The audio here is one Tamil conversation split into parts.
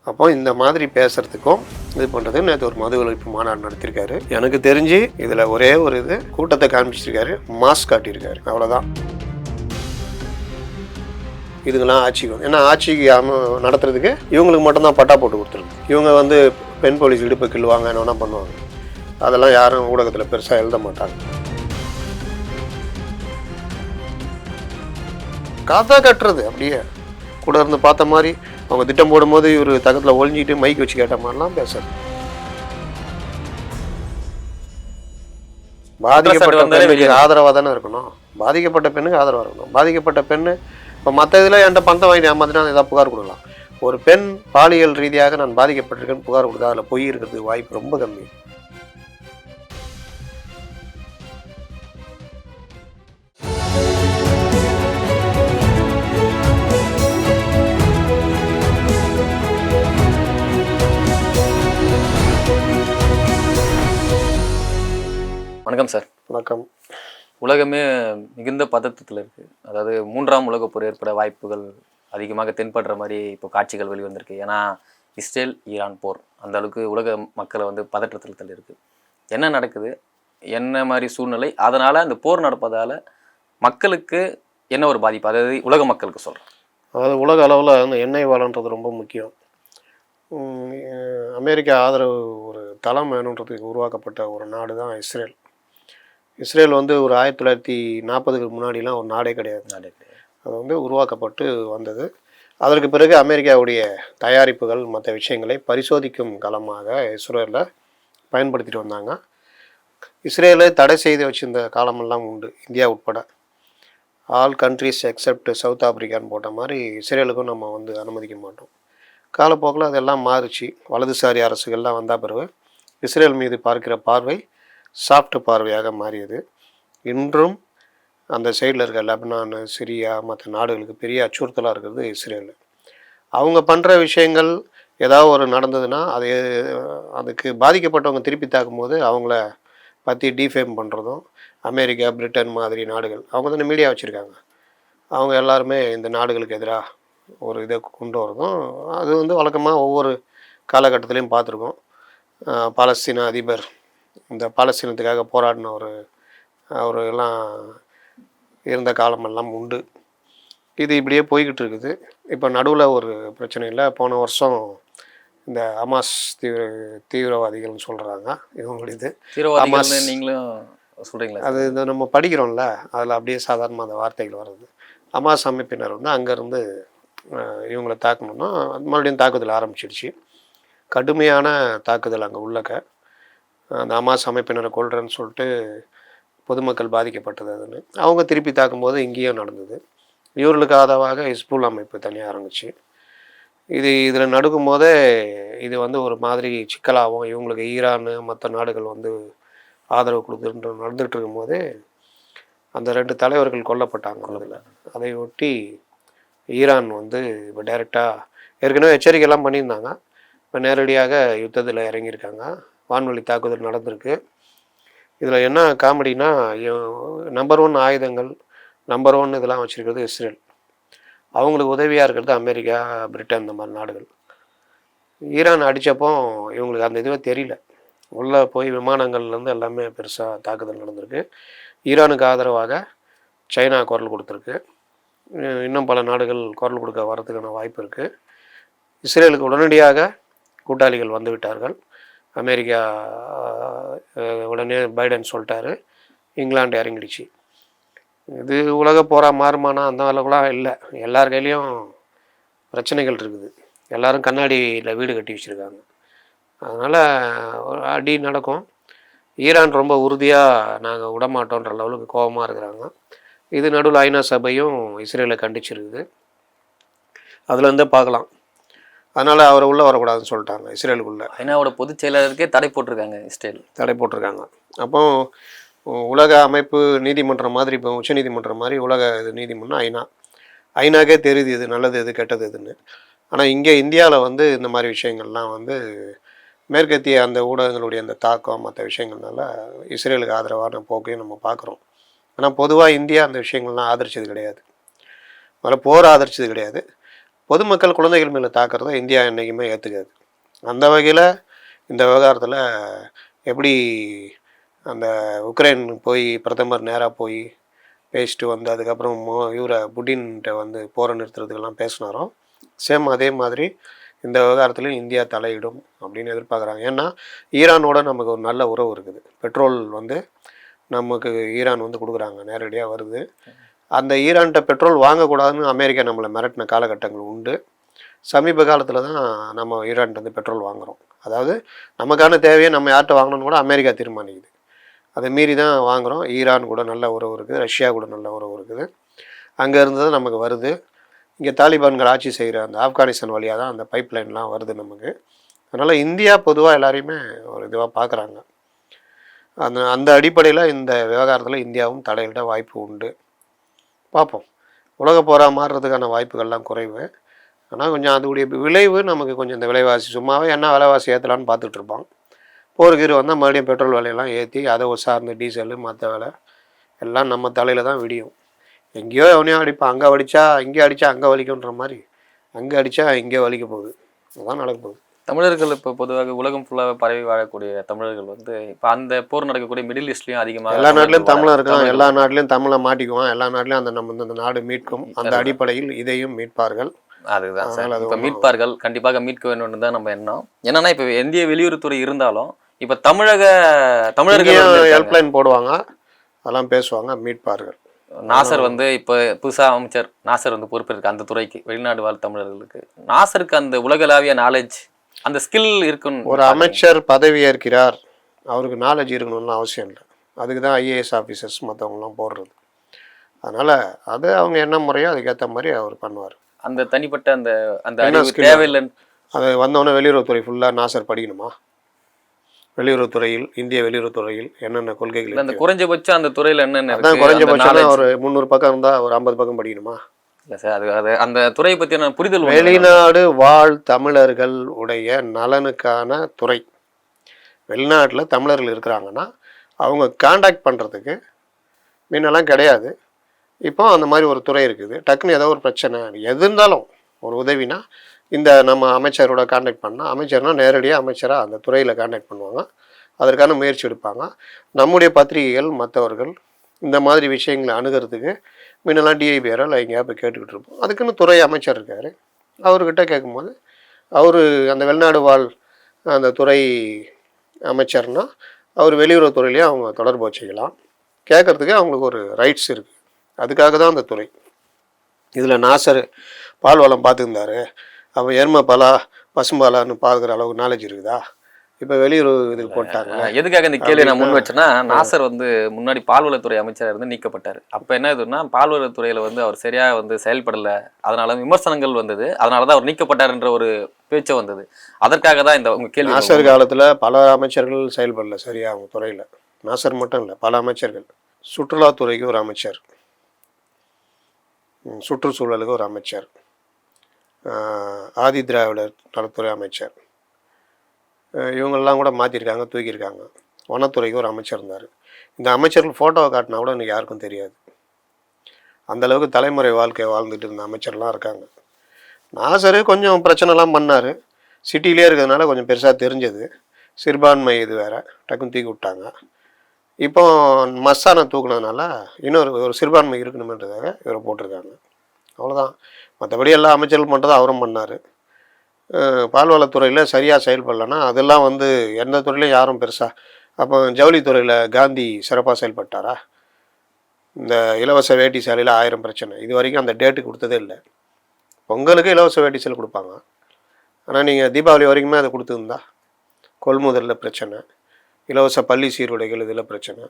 அப்போ இந்த மாதிரி பேசுறதுக்கும் இது பண்ணுறது நேற்று ஒரு மது ஒழிப்பு மாநாடு நடத்தியிருக்காரு. எனக்கு தெரிஞ்சு இதில் ஒரே ஒரு இது கூட்டத்தை காமிச்சிருக்காரு, மாஸ்க் காட்டியிருக்காரு, அவ்வளோதான். இதுங்கெல்லாம் ஆட்சிக்கு வந்து ஏன்னா ஆட்சிக்கு நடத்துறதுக்கு இவங்களுக்கு மட்டும்தான் பட்டா போட்டு கொடுத்துருக்கு. இவங்க வந்து பெண் போலீஸ் இடுப்பு கிள்ளுவாங்க, என்ன பண்ணுவாங்க, அதெல்லாம் யாரும் ஊடகத்தில் பெருசாக எழுத மாட்டாங்க. கதை கட்டுறது அப்படியே கூட இருந்து பார்த்த மாதிரி அவங்க திட்டம் போடும்போது இவர் தகத்தில் ஒழிஞ்சிட்டு மைக் வச்சு கேட்ட மாதிரிலாம் பேசுறது. பாதிக்கப்பட்ட பெண்ணுக்கு ஆதரவாக தானே இருக்கணும், பாதிக்கப்பட்ட பெண்ணுக்கு ஆதரவாக இருக்கணும். பாதிக்கப்பட்ட பெண்ணு இப்போ மற்ற இதில் என்கிட்ட பணத்தை வாங்கி ஏமாத்தினா ஏதாவது புகார் கொடுக்கலாம். ஒரு பெண் பாலியல் ரீதியாக நான் பாதிக்கப்பட்டிருக்கேன்னு புகார் கொடுத்தா அதில் பொய் இருக்கிறதுக்கு வாய்ப்பு ரொம்ப கம்மி. வணக்கம் சார். வணக்கம். உலகமே மிகுந்த பதட்டத்தில் இருக்குது. அதாவது 3ஆம் உலகப் போர் ஏற்பட வாய்ப்புகள் அதிகமாக தென்படுற மாதிரி இப்போ காட்சிகள் வெளிவந்திருக்கு. ஏன்னா இஸ்ரேல் ஈரான் போர் அந்த அளவுக்கு உலக மக்களை வந்து பதற்றத்தில் தள்ளியிருக்கு. என்ன நடக்குது, என்ன மாதிரி சூழ்நிலை, அதனால் அந்த போர் நடப்பதால் மக்களுக்கு என்ன ஒரு பாதிப்பு, அதாவது உலக மக்களுக்கு சொல்கிறேன். அதாவது உலக அளவில் அந்த எண்ணெய் வளன்றது ரொம்ப முக்கியம். அமெரிக்கா ஆதரவு ஒரு தளம் வேணுன்றதுக்கு உருவாக்கப்பட்ட ஒரு நாடு தான் இஸ்ரேல். இஸ்ரேல் வந்து ஒரு 1940க்கு முன்னாடிலாம் ஒரு நாடே கிடையாது. அது வந்து உருவாக்கப்பட்டு வந்தது. அதற்கு பிறகு அமெரிக்காவுடைய தயாரிப்புகள் மற்ற விஷயங்களை பரிசோதிக்கும் களமாக இஸ்ரேலில் பயன்படுத்திட்டு வந்தாங்க. இஸ்ரேலை தடை செய்து வச்சிருந்த காலமெல்லாம் உண்டு, இந்தியா உட்பட. ஆல் கண்ட்ரிஸ் எக்ஸப்ட் சவுத் ஆப்பிரிக்கான்னு போட்ட மாதிரி இஸ்ரேலுக்கும் நம்ம வந்து அனுமதிக்க மாட்டோம். காலப்போக்கில் அதெல்லாம் மாறுச்சு. வலதுசாரி அரசுகள்லாம் வந்த பிறகு இஸ்ரேல் மீது பார்க்கிற பார்வை சாஃப்ட் பார்வையாக மாறியது. இன்றும் அந்த சைடில் இருக்க லெபனான், சிரியா மற்ற நாடுகளுக்கு பெரிய அச்சுறுத்தலாக இருக்கிறது இஸ்ரேல். அவங்க பண்ணுற விஷயங்கள் ஏதாவது ஒரு நடந்ததுன்னா அதுக்கு பாதிக்கப்பட்டவங்க திருப்பி தாக்கும்போது அவங்கள பற்றி டிஃபேம் பண்ணுறதும், அமெரிக்கா, பிரிட்டன் மாதிரி நாடுகள் அவங்க தானே மீடியா வச்சுருக்காங்க, அவங்க எல்லாருமே இந்த நாடுகளுக்கு எதிராக ஒரு இதை கொண்டு வரதும் அது வந்து வழக்கமாக ஒவ்வொரு காலகட்டத்திலையும் பார்த்துருக்கோம். பாலஸ்தீன அதிபர் இந்த பாலஸ்தீனத்துக்காக போராடின ஒரு எல்லாம் இருந்த காலமெல்லாம் உண்டு. இது இப்படியே போய்கிட்டு இருக்குது. இப்போ நடுவில் ஒரு பிரச்சனை இல்லை. போன வருஷம் இந்த ஹமாஸ் தீவிரவாதிகள்னு சொல்கிறாங்க இவங்களுடையது. ஹமாஸ் நீங்களும் சொல்கிறீங்களா? அது இந்த நம்ம படிக்கிறோம்ல, அதில் அப்படியே சாதாரணமாக அந்த வார்த்தைகள் வருது. ஹமாஸ் அமைப்பினர் வந்து அங்கேருந்து இவங்களை தாக்கணுன்னா மறுபடியும் தாக்குதல் ஆரம்பிச்சிடுச்சு. கடுமையான தாக்குதல் அங்கே உள்ளக்க. அந்த ஹமாஸ் அமைப்பினரை கொள்றேன்னு சொல்லிட்டு பொதுமக்கள் பாதிக்கப்பட்டது. அதுன்னு அவங்க திருப்பி தாக்கும்போது இங்கேயும் நடந்தது. இவர்களுக்கு ஆதரவாக ஹிஸ்புல் அமைப்பு தனியாக ஆரம்பிச்சு இதில் நடக்கும் போதே இது வந்து ஒரு மாதிரி சிக்கலாகவும் இவங்களுக்கு ஈரான் மற்ற நாடுகள் வந்து ஆதரவு கொடுத்துட்டு நடந்துகிட்டு இருக்கும்போதே அந்த 2 தலைவர்கள் கொல்லப்பட்டாங்க. அதில் அதை ஒட்டி ஈரான் வந்து இப்போ டைரெக்டாக ஏற்கனவே எச்சரிக்கையெல்லாம் பண்ணியிருந்தாங்க. இப்போ நேரடியாக யுத்தத்தில் இறங்கியிருக்காங்க. வான்வழி தாக்குதல் நடந்திருக்கு. இதில் என்ன காமெடினா, நம்பர் 1 ஆயுதங்கள், நம்பர் 1 இதெல்லாம் வச்சுருக்கிறது இஸ்ரேல். அவங்களுக்கு உதவியாக இருக்கிறது அமெரிக்கா, பிரிட்டன் இந்த மாதிரி நாடுகள். ஈரான் அடித்தப்போ இவங்களுக்கு அந்த இதுவே தெரியல. உள்ளே போய் விமானங்கள்லேருந்து எல்லாமே பெருசாக தாக்குதல் நடந்திருக்கு. ஈரானுக்கு ஆதரவாக சைனா குரல் கொடுத்துருக்கு. இன்னும் பல நாடுகள் குரல் கொடுக்க வரதுக்கான வாய்ப்பு இருக்குது. இஸ்ரேலுக்கு உடனடியாக கூட்டாளிகள் வந்து விட்டார்கள். அமெரிக்கா உடனே பைடன் சொல்லிட்டாரு, இங்கிலாந்து இறங்கிடுச்சு. இது உலக போரா மாறுமானா அந்த அளவுக்குலாம் இல்லை. எல்லார் கையிலையும் பிரச்சனைகள் இருக்குது. எல்லோரும் கண்ணாடியில் வீடு கட்டி வச்சுருக்காங்க. அதனால் ஒரு அடி நடக்கும். ஈரான் ரொம்ப உறுதியாக நாங்கள் விடமாட்டோன்ற லெவலுக்கு கோபமாக இருக்கிறாங்க. இது நடுவில் ஐநா சபையும் இஸ்ரேலை கண்டிச்சிருக்குது. அதுலேருந்தே பார்க்கலாம். அதனால் அவரை உள்ளே வரக்கூடாதுன்னு சொல்லிட்டாங்க இஸ்ரேலுக்குள்ளே. ஐநாவோட பொதுச் செயலாளருக்கே தடை போட்டிருக்காங்க, இஸ்ரேல் தடை போட்டிருக்காங்க. அப்போ உலக அமைப்பு நீதிமன்றம் மாதிரி, இப்போ உச்ச நீதிமன்றம் மாதிரி உலக இது நீதிமன்றம் ஐநாக்கே தெரியுது இது நல்லது எது கெட்டது எதுன்னு. ஆனால் இங்கே இந்தியாவில் வந்து இந்த மாதிரி விஷயங்கள்லாம் வந்து மேற்கத்திய அந்த ஊடகங்களுடைய அந்த தாக்கம் மற்ற விஷயங்கள்னால இஸ்ரேலுக்கு ஆதரவான போக்கையும் நம்ம பார்க்குறோம். ஆனால் பொதுவாக இந்தியா அந்த விஷயங்கள்லாம் ஆதரிச்சது கிடையாது. அதில் போர் ஆதரிச்சது கிடையாது. பொதுமக்கள் குழந்தைகள் மேலே தாக்குறத இந்தியா என்றைக்குமே ஏற்றுக்காது. அந்த வகையில் இந்த விவகாரத்தில் எப்படி அந்த உக்ரைன் போய் பிரதமர் நேராக போய் பேசிட்டு வந்து அதுக்கப்புறம் இவரை புட்டின்கிட்ட வந்து போரை நிறுத்துறதுக்கெல்லாம் பேசினாரோ, சேம் அதே மாதிரி இந்த விவகாரத்துலையும் இந்தியா தலையிடும் அப்படின்னு எதிர்பார்க்குறாங்க. ஏன்னா ஈரானோட நமக்கு ஒரு நல்ல உறவு இருக்குது. பெட்ரோல் வந்து நமக்கு ஈரான் வந்து கொடுக்குறாங்க, நேரடியாக வருது. அந்த ஈரான்கிட்ட பெட்ரோல் வாங்கக்கூடாதுன்னு அமெரிக்கா நம்மளை மிரட்டின காலகட்டங்கள் உண்டு. சமீப காலத்தில் தான் நம்ம ஈரான்கிட்ட வந்து பெட்ரோல் வாங்குகிறோம். அதாவது நமக்கான தேவையை நம்ம யார்கிட்ட வாங்கணும்னு கூட அமெரிக்கா தீர்மானிக்குது. அதை மீறி தான் வாங்குகிறோம். ஈரான் கூட நல்ல உறவு இருக்குது, ரஷ்யா கூட நல்ல உறவு இருக்குது. அங்கே இருந்து தான் நமக்கு வருது. இங்கே தாலிபான்கள் ஆட்சி செய்கிற அந்த ஆப்கானிஸ்தான் வழியாக தான் அந்த பைப் லைன்லாம் வருது நமக்கு. அதனால் இந்தியா பொதுவாக எல்லாரையுமே ஒரு இதுவாக பார்க்குறாங்க. அந்த அந்த அடிப்படையில் இந்த விவகாரத்தில் இந்தியாவும் தலையிட வாய்ப்பு உண்டு. பார்ப்போம். உலக போரா மாறுறதுக்கான வாய்ப்புகள்லாம் குறைவு. ஆனால் கொஞ்சம் அதோடைய விளைவு நமக்கு கொஞ்சம் இந்த விலைவாசி சும்மாவே என்ன விலைவாசி ஏற்றலான்னு பார்த்துட்ருப்பான். போருக்கு வந்தால் மறுபடியும் பெட்ரோல் விலையெல்லாம் ஏற்றி அதை சார்ந்து டீசலு மற்ற விலை எல்லாம் நம்ம தலையில் தான் விடியும். எங்கேயோ எவனையோ அடிப்பான், அங்கே அடித்தா இங்கே அடித்தா அங்கே வலிக்குன்ற மாதிரி அங்கே அடித்தா இங்கே வலிக்க போகுது. அதுதான் நடக்க போகுது. தமிழர்கள் இப்போ பொதுவாக உலகம் ஃபுல்லாக பரவி வாழக்கூடிய தமிழர்கள் வந்து இப்போ அந்த போர் நடக்கக்கூடிய மிடில் ஈஸ்ட்லையும் அதிகமாக எல்லா நாட்டிலையும் தமிழன் இருக்கான், எல்லா நாட்டிலையும் தமிழை மாட்டிக்குவான், எல்லா நாட்டிலையும் அந்த நம்ம இந்த நாடு மீட்கும். அந்த அடிப்படையில் இதையும் மீட்பார்கள். அதுதான் சார். இப்போ மீட்பார்கள், கண்டிப்பாக மீட்க வேணும்னு தான் நம்ம எண்ணம். என்னன்னா இப்போ இந்திய வெளியுறவுத்துறை இருந்தாலும் இப்போ தமிழர்கள் ஹெல்ப்லைன் போடுவாங்க, அதெல்லாம் பேசுவாங்க, மீட்பார்கள். நாசர் வந்து இப்போ புதுசாக அமைச்சர் நாசர் வந்து பொறுப்பேற்க அந்த துறைக்கு, வெளிநாடு வாழ் தமிழர்களுக்கு நாசருக்கு அந்த உலகளாவிய நாலேஜ் அந்த ஸ்கில் இருக்குன்னு. ஒரு அமைச்சர் பதவி ஏற்கிறார், அவருக்கு நாலேஜ் இருக்கணும்னு அவசியம் இல்லை. அதுக்கு தான் ஐஏஎஸ் ஆஃபீஸர்ஸ் மற்றவங்களாம் போடுறது. அதனால் அது அவங்க என்ன முறையோ அதுக்கேற்ற மாதிரி அவர் பண்ணுவார். அந்த தனிப்பட்ட அந்த அந்த அறிவு தேவையில்லைன்னு அது வந்தோடனே வெளியுறவுத்துறை ஃபுல்லாக நாசர் படிக்கணுமா? வெளியுறவுத்துறையில் இந்திய வெளியுறவுத்துறையில் என்னென்ன கொள்கைகள், அந்த குறைஞ்சபட்சம் அந்த துறையில் என்னென்ன அதான் குறைஞ்சபட்சம் ஒரு 300 பக்கம் இருந்தால் ஒரு 50 பக்கம் படிக்கணுமா? இல்லை சார், அது அந்த துறையை பற்றின புரிதல். வெளிநாடு வாழ் தமிழர்கள் உடைய நலனுக்கான துறை. வெளிநாட்டில் தமிழர்கள் இருக்கிறாங்கன்னா அவங்க காண்டாக்ட் பண்ணுறதுக்கு முன்னெல்லாம் கிடையாது. இப்போ அந்த மாதிரி ஒரு துறை இருக்குது. டக்குன்னு ஏதோ ஒரு பிரச்சனை எது இருந்தாலும் ஒரு உதவினா இந்த நம்ம அமைச்சரோட காண்டாக்ட் பண்ணால், அமைச்சர்னால் நேரடியாக அமைச்சராக அந்த துறையில் காண்டாக்ட் பண்ணுவாங்க, அதற்கான முயற்சி எடுப்பாங்க. நம்முடைய பத்திரிகைகள் மற்றவர்கள் இந்த மாதிரி விஷயங்களை அணுகிறதுக்கு முன்னெல்லாம் டிஐபிஆரால் எங்கேயா போய் கேட்டுக்கிட்டு இருப்போம். அதுக்குன்னு துறை அமைச்சர் இருக்கார். அவர்கிட்ட கேட்கும்போது அவர் அந்த வெளிநாடு வாழ் அந்த துறை அமைச்சர்னால் அவர் வெளியுறவுத்துறையிலேயே அவங்க தொடர்பு வச்சுக்கலாம். கேட்குறதுக்கு அவங்களுக்கு ஒரு ரைட்ஸ் இருக்குது. அதுக்காக தான் அந்த துறை. இதில் நாசர் பால்வளம் பார்த்துருந்தாரு, அவன் எருமை பாலா பசும்பாலான்னு பார்க்குற அளவுக்கு நாலேஜ் இருக்குதா? இப்போ வெளியுறவு இதுக்கு போட்டாங்க. எதுக்காக இந்த கேள்வி நான் முன் வச்சேன்னா, நாசர் வந்து முன்னாடி பால்வளத்துறை அமைச்சராக இருந்து நீக்கப்பட்டார். அப்போ என்ன இதுன்னா, பால்வளத்துறையில் வந்து அவர் சரியாக வந்து செயல்படலை, அதனால விமர்சனங்கள் வந்தது, அதனால தான் அவர் நீக்கப்பட்டார்ன்ற ஒரு பேச்சு வந்தது. அதற்காக தான் இந்த உங்கள் கேள்வி. நாசர் காலத்தில் பல அமைச்சர்கள் செயல்படலை சரியா அவங்க துறையில். நாசர் மட்டும் இல்லை, பல அமைச்சர்கள். சுற்றுலாத்துறைக்கு ஒரு அமைச்சர், சுற்றுச்சூழலுக்கு ஒரு அமைச்சர், ஆதி திராவிடர் நலத்துறை அமைச்சர், இவங்களெல்லாம் கூட மாற்றிருக்காங்க, தூக்கியிருக்காங்க. வனத்துறைக்கு ஒரு அமைச்சர் இருந்தார். இந்த அமைச்சர்கள் ஃபோட்டோவை காட்டினா கூட எனக்கு யாருக்கும் தெரியாது. அந்தளவுக்கு தலைமுறை வாழ்க்கை வாழ்ந்துட்டு இருந்த அமைச்சர்லாம் இருக்காங்க. நாசர் கொஞ்சம் பிரச்சனைலாம் பண்ணார், சிட்டிலே இருக்கிறதுனால கொஞ்சம் பெருசாக தெரிஞ்சது. சிறுபான்மை இது வேறு, டக்குன்னு தூக்கி விட்டாங்க. இப்போ மஸ்தானை தூக்குனதுனால ஒரு சிறுபான்மை இருக்கணுமென்றதாக இவரை போட்டிருக்காங்க. அவ்வளோதான். மற்றபடி எல்லா அமைச்சர்கள் மட்டும் அவரும் பண்ணார். பால்வளத்துறையில் சரியாக செயல்படலைன்னா அதெல்லாம் வந்து எந்த துறையிலையும் யாரும் பெருசாக. அப்போ ஜவுளித்துறையில் காந்தி சிறப்பாக செயல்பட்டாரா? இந்த இலவச வேட்டி சேலையில் 1000 பிரச்சனை, இது வரைக்கும் அந்த டேட்டு கொடுத்ததே இல்லை. பொங்கலுக்கு இலவச வேட்டி சேலை கொடுப்பாங்க, ஆனால் நீங்கள் தீபாவளி வரைக்குமே அதை கொடுத்துருந்தா கொள்முதலில் பிரச்சனை, இலவச பள்ளி சீருடைகள் இதில் பிரச்சனை,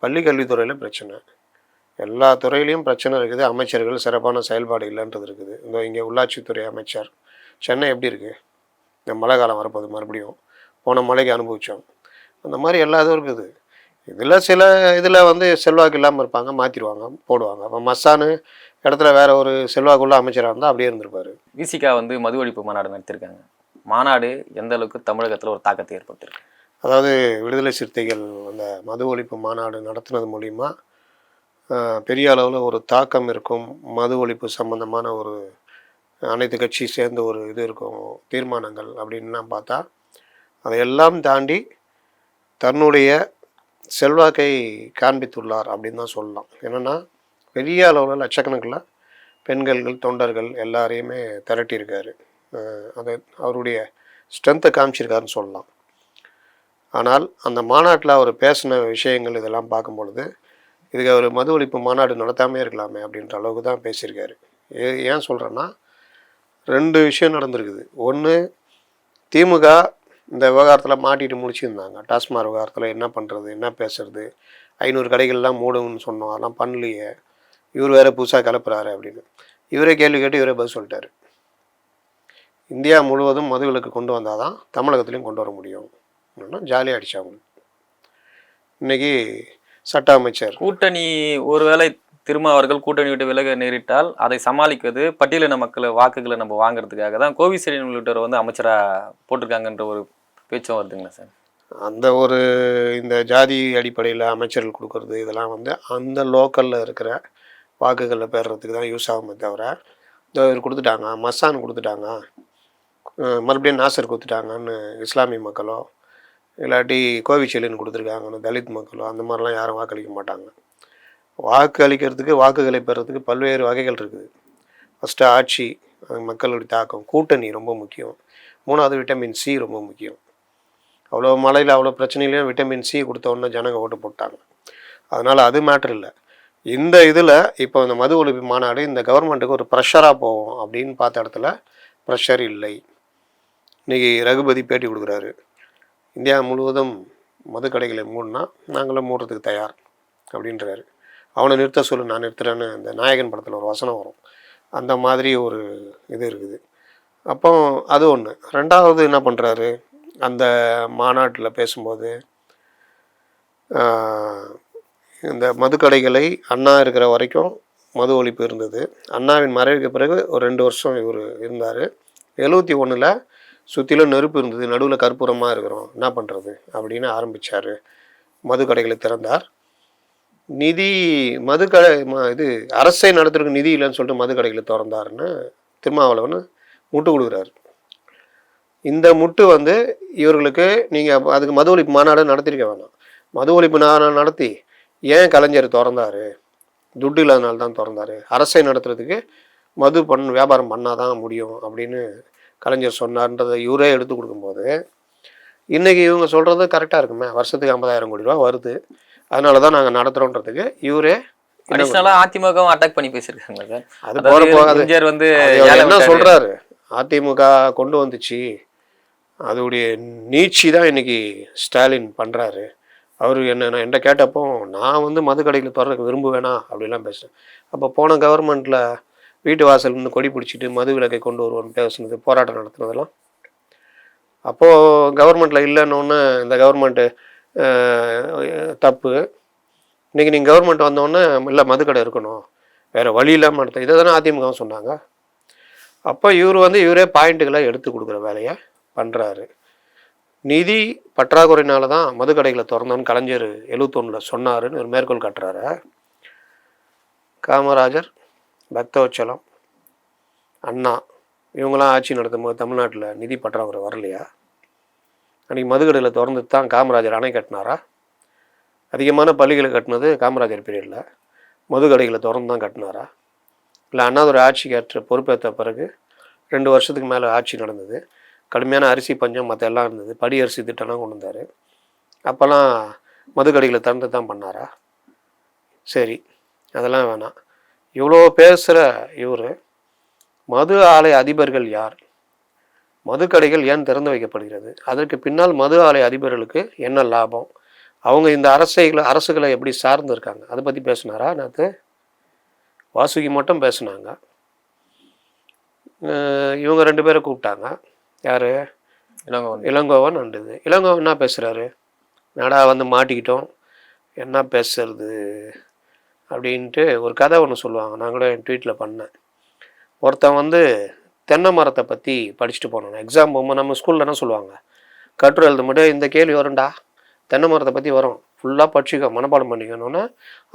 பள்ளி கல்வித்துறையில் பிரச்சனை, எல்லா துறையிலையும் பிரச்சனை இருக்குது. அமைச்சர்கள் சிறப்பான செயல்பாடு இல்லைன்றது இருக்குது. இங்கே உள்ளாட்சித்துறை அமைச்சர், சென்னை எப்படி இருக்குது? இந்த மழை காலம் வரப்போகுது, மறுபடியும் போன மழைக்கு அனுபவித்தோம். அந்த மாதிரி எல்லா இதுவும் இருக்குது. இதில் சில இதில் வந்து செல்வாக்கு இல்லாமல் இருப்பாங்க, மாற்றிடுவாங்க, போடுவாங்க. அப்போ மஸ்தானு இடத்துல வேற ஒரு செல்வாக்குள்ள அமைச்சராக இருந்தால் அப்படியே இருந்திருப்பாரு. விசிகா வந்து மது ஒழிப்பு மாநாடு நடத்திருக்காங்க. மாநாடு எந்த அளவுக்கு தமிழகத்தில் ஒரு தாக்கத்தை ஏற்படுத்திருக்கு? அதாவது விடுதலை சிறுத்தைகள் அந்த மது ஒழிப்பு மாநாடு நடத்துனது மூலிமா பெரிய அளவில் ஒரு தாக்கம் இருக்கும். மது ஒழிப்பு சம்பந்தமான ஒரு அனைத்து கட்சி சேர்ந்து ஒரு இது இருக்கும் தீர்மானங்கள் அப்படின்லாம் பார்த்தா அதையெல்லாம் தாண்டி தன்னுடைய செல்வாக்கை காண்பித்துள்ளார் அப்படின்னு தான் சொல்லலாம். என்னென்னா பெரிய அளவில் லட்சக்கணக்கில் பெண்கள் தொண்டர்கள் எல்லாரையுமே திரட்டியிருக்காரு. அதை அவருடைய ஸ்ட்ரென்த்தை காமிச்சிருக்காருன்னு சொல்லலாம். ஆனால் அந்த மாநாட்டில் அவர் பேசின விஷயங்கள் இதெல்லாம் பார்க்கும் பொழுது இதுக்கு அவர் மது ஒழிப்பு மாநாடு நடத்தாமே இருக்கலாமே அப்படின்ற அளவுக்கு தான் பேசியிருக்காரு. ஏன் சொல்கிறேன்னா 2 விஷயம் நடந்திருக்குது. ஒன்று, திமுக இந்த விவகாரத்தில் மாட்டிட்டு முடிச்சிருந்தாங்க. டாஸ்மாக் விவகாரத்தில் என்ன பண்ணுறது, என்ன பேசுறது, 500 கடைகள்லாம் மூடுன்னு சொன்னோம், அதெல்லாம் பண்ணலையே, இவர் வேறு புதுசாக கிளப்புறாரு அப்படின்னு. இவரே கேள்வி கேட்டு இவரே பதில் சொல்லிட்டாரு. இந்தியா முழுவதும் மதுவிலக்கு கொண்டு வந்தால் தான் தமிழகத்துலேயும் கொண்டு வர முடியும். ஜாலியாக அடிச்சு அவங்களுக்கு. இன்றைக்கி சட்ட அமைச்சர் கூட்டணி ஒருவேளை திரும்ப அவர்கள் கூட்டணி விட்டு விலக நேரிட்டால் அதை சமாளிக்கிறது பட்டியலின மக்களை வாக்குகளை நம்ம வாங்குறதுக்காக தான் கோவிசெழியன் உள்ளிட்டவர் வந்து அமைச்சராக போட்டிருக்காங்கன்ற ஒரு பேச்சும் வருதுங்களா சார்? அந்த ஒரு இந்த ஜாதி அடிப்படையில் அமைச்சர்கள் கொடுக்கறது இதெல்லாம் வந்து அந்த லோக்கலில் இருக்கிற வாக்குகளில் பெறுறதுக்கு தான் யூஸ் ஆகுமே தவிர, இவர் கொடுத்துட்டாங்க, மசான் கொடுத்துட்டாங்க, மறுபடியும் நாசர் கொடுத்துட்டாங்கன்னு இஸ்லாமிய மக்களோ இல்லாட்டி கோவிச்செழியன் கொடுத்துருக்காங்கன்னு தலித் மக்களோ அந்த மாதிரிலாம் யாரும் வாக்களிக்க மாட்டாங்க. வாக்கு அளிக்கிறதுக்கு வாக்குகளை பெறத்துக்கு பல்வேறு வகைகள் இருக்குது. ஃபஸ்ட்டு ஆட்சி, மக்களுடைய தாக்கம், கூட்டணி ரொம்ப முக்கியம். 3வது விட்டமின் சி ரொம்ப முக்கியம். அவ்வளோ மழையில் அவ்வளோ பிரச்சனையிலையும் விட்டமின் சி கொடுத்தோன்னே ஜனங்க ஓட்டு போட்டாங்க. அதனால் அது மேட்ரு இல்லை. இந்த இதில் இப்போ இந்த மது ஒழிப்பு மாநாடு இந்த கவர்மெண்ட்டுக்கு ஒரு ப்ரெஷராக போகும் அப்படின்னு பார்த்த இடத்துல ப்ரெஷர் இல்லை. இன்றைக்கி ரகுபதி பேட்டி கொடுக்குறாரு. இந்தியா முழுவதும் மது கடைகளை மூடினா நாங்களும் மூடுறதுக்கு தயார் அப்படின்றாரு. அவனை நிறுத்த சொல்லு, நான் நிறுத்துறேன்னு இந்த நாயகன் படத்தில் ஒரு வசனம் வரும். அந்த மாதிரி ஒரு இது இருக்குது. அப்போ அது ஒன்று. 2வது என்ன பண்ணுறாரு, அந்த மாநாட்டில் பேசும்போது இந்த மதுக்கடைகளை அண்ணா இருக்கிற வரைக்கும் மது ஒழிப்பு இருந்தது. அண்ணாவின் மறைவுக்கு பிறகு ஒரு 2 வருஷம் இவர் இருந்தார். 71ல் சுற்றிலும் நெருப்பு இருந்தது, நடுவில் கற்பூரமாக இருக்கிறோம், என்ன பண்ணுறது அப்படின்னு ஆரம்பித்தார். மதுக்கடைகளை திறந்தார். நிதி மதுக்கடை இது அரசை நடத்துறதுக்கு நிதி இல்லைன்னு சொல்லிட்டு மதுக்கடைகளை திறந்தாருன்னு திருமாவளவன் முட்டு கொடுக்குறாரு. இந்த முட்டு வந்து இவர்களுக்கு நீங்கள் அதுக்கு மது ஒழிப்பு மாநாடு நடத்திருக்க வேணாம். மது ஒழிப்பு நடத்தி ஏன் கலைஞர் திறந்தார், துட்டு இல்லாதனால தான் திறந்தார், அரசை நடத்துறதுக்கு மது வியாபாரம் பண்ணால் தான் முடியும் அப்படின்னு கலைஞர் சொன்னார்ன்றதை இவரே எடுத்து கொடுக்கும்போது இன்றைக்கி இவங்க சொல்கிறது கரெக்டாக இருக்குமே. வருஷத்துக்கு 50,000 கோடி ரூபா வருது, அதனால தான் நாங்கள் நடத்துகிறோன்றதுக்கு இவரே அதிமுக அட்டாக் பண்ணி பேசியிருக்காங்க சார். அது போகிற போகாது வந்து என்ன சொல்கிறாரு, அதிமுக கொண்டு வந்துச்சு, அதோடைய நீட்சி தான் இன்றைக்கி ஸ்டாலின் பண்ணுறாரு. அவர் என்ன கேட்டப்போ நான் வந்து மது கடையில் திறக்க விரும்புவேனா அப்படிலாம் பேசுகிறேன். அப்போ போன கவர்மெண்ட்டில் வீட்டு வாசல் இருந்து கொடி பிடிச்சிட்டு மது விலக்கை கொண்டு வருவோன்னு பேசுனது, போராட்டம் நடத்துனதெல்லாம் அப்போது கவர்மெண்ட்டில் இல்லைன்னொன்று இந்த கவர்மெண்ட்டு தப்பு. இன்றைக்கி நீங்கள் கவர்மெண்ட் வந்தோடனே இல்லை மதுக்கடை இருக்கணும், வேறு வழி இல்லாமல் நடத்த, இதை தானே அதிமுக சொன்னாங்க. அப்போ இவர் வந்து இவரே பாயிண்ட்டுகளை எடுத்து கொடுக்குற வேலையை பண்ணுறாரு. நிதி பற்றாக்குறையினால தான் மதுக்கடைகளை திறந்தான்னு கலைஞர் 71ல் சொன்னாருன்னு ஒரு மேற்கோள் காட்டுறாரு. காமராஜர், பக்தவச்சலம், அண்ணா இவங்களாம் ஆட்சி நடத்தும் போது தமிழ்நாட்டில் நிதி பற்றாக்குறை வரலையா? அன்றைக்கி மதுக்கடையில் திறந்து தான் காமராஜர் அணை கட்டினாரா? அதிகமான பள்ளிகளை கட்டினது காமராஜர் பீரியடில், மதுக்கடைகளை திறந்து தான் கட்டினாரா? இல்லை அண்ணாதுரை ஆட்சி கேட்ட பொறுப்பேற்ற பிறகு 2 வருஷத்துக்கு மேலே ஆட்சி நடந்தது, கடுமையான அரிசி பஞ்சம் மற்ற எல்லாம் இருந்தது, படி அரிசி திட்டம்லாம் கொண்டு வந்தார், அப்போல்லாம் மதுக்கடைகளை திறந்து தான் பண்ணாரா? சரி, அதெல்லாம் வேணாம். இவ்வளோ பேசுகிற இவர் மது ஆலை அதிபர்கள் யார், மதுக்கடைகள் ஏன் திறந்து வைக்கப்படுகிறது, அதற்கு பின்னால் மது ஆலை அதிபர்களுக்கு என்ன லாபம், அவங்க இந்த அரசுகளை எப்படி சார்ந்து இருக்காங்க, அதை பற்றி பேசினாரா? நேற்று வாசுகி மட்டும் பேசுனாங்க. இவங்க 2 பேரை கூப்பிட்டாங்க. யார்? இளங்கோவன் அண்டுது. இளங்கோவன் என்ன பேசுகிறாரு, நடா வந்து மாட்டிக்கிட்டோம், என்ன பேசுறது அப்படின்ட்டு ஒரு கதை ஒன்று சொல்லுவாங்க. நான் கூட என் ட்வீட்டில் பண்ணேன். ஒருத்தன் வந்து தென்னை மரத்தை பற்றி படிச்சுட்டு போனான். எக்ஸாம் போகும்போது நம்ம ஸ்கூலில் என்ன சொல்லுவாங்க, கட்டுரை எழுத மட்டும் இந்த கேள்வி வரும்டா, தென்னை மரத்தை பற்றி வரும், ஃபுல்லாக படிச்சுக்க, மனப்பாடம் பண்ணிக்கணும்னா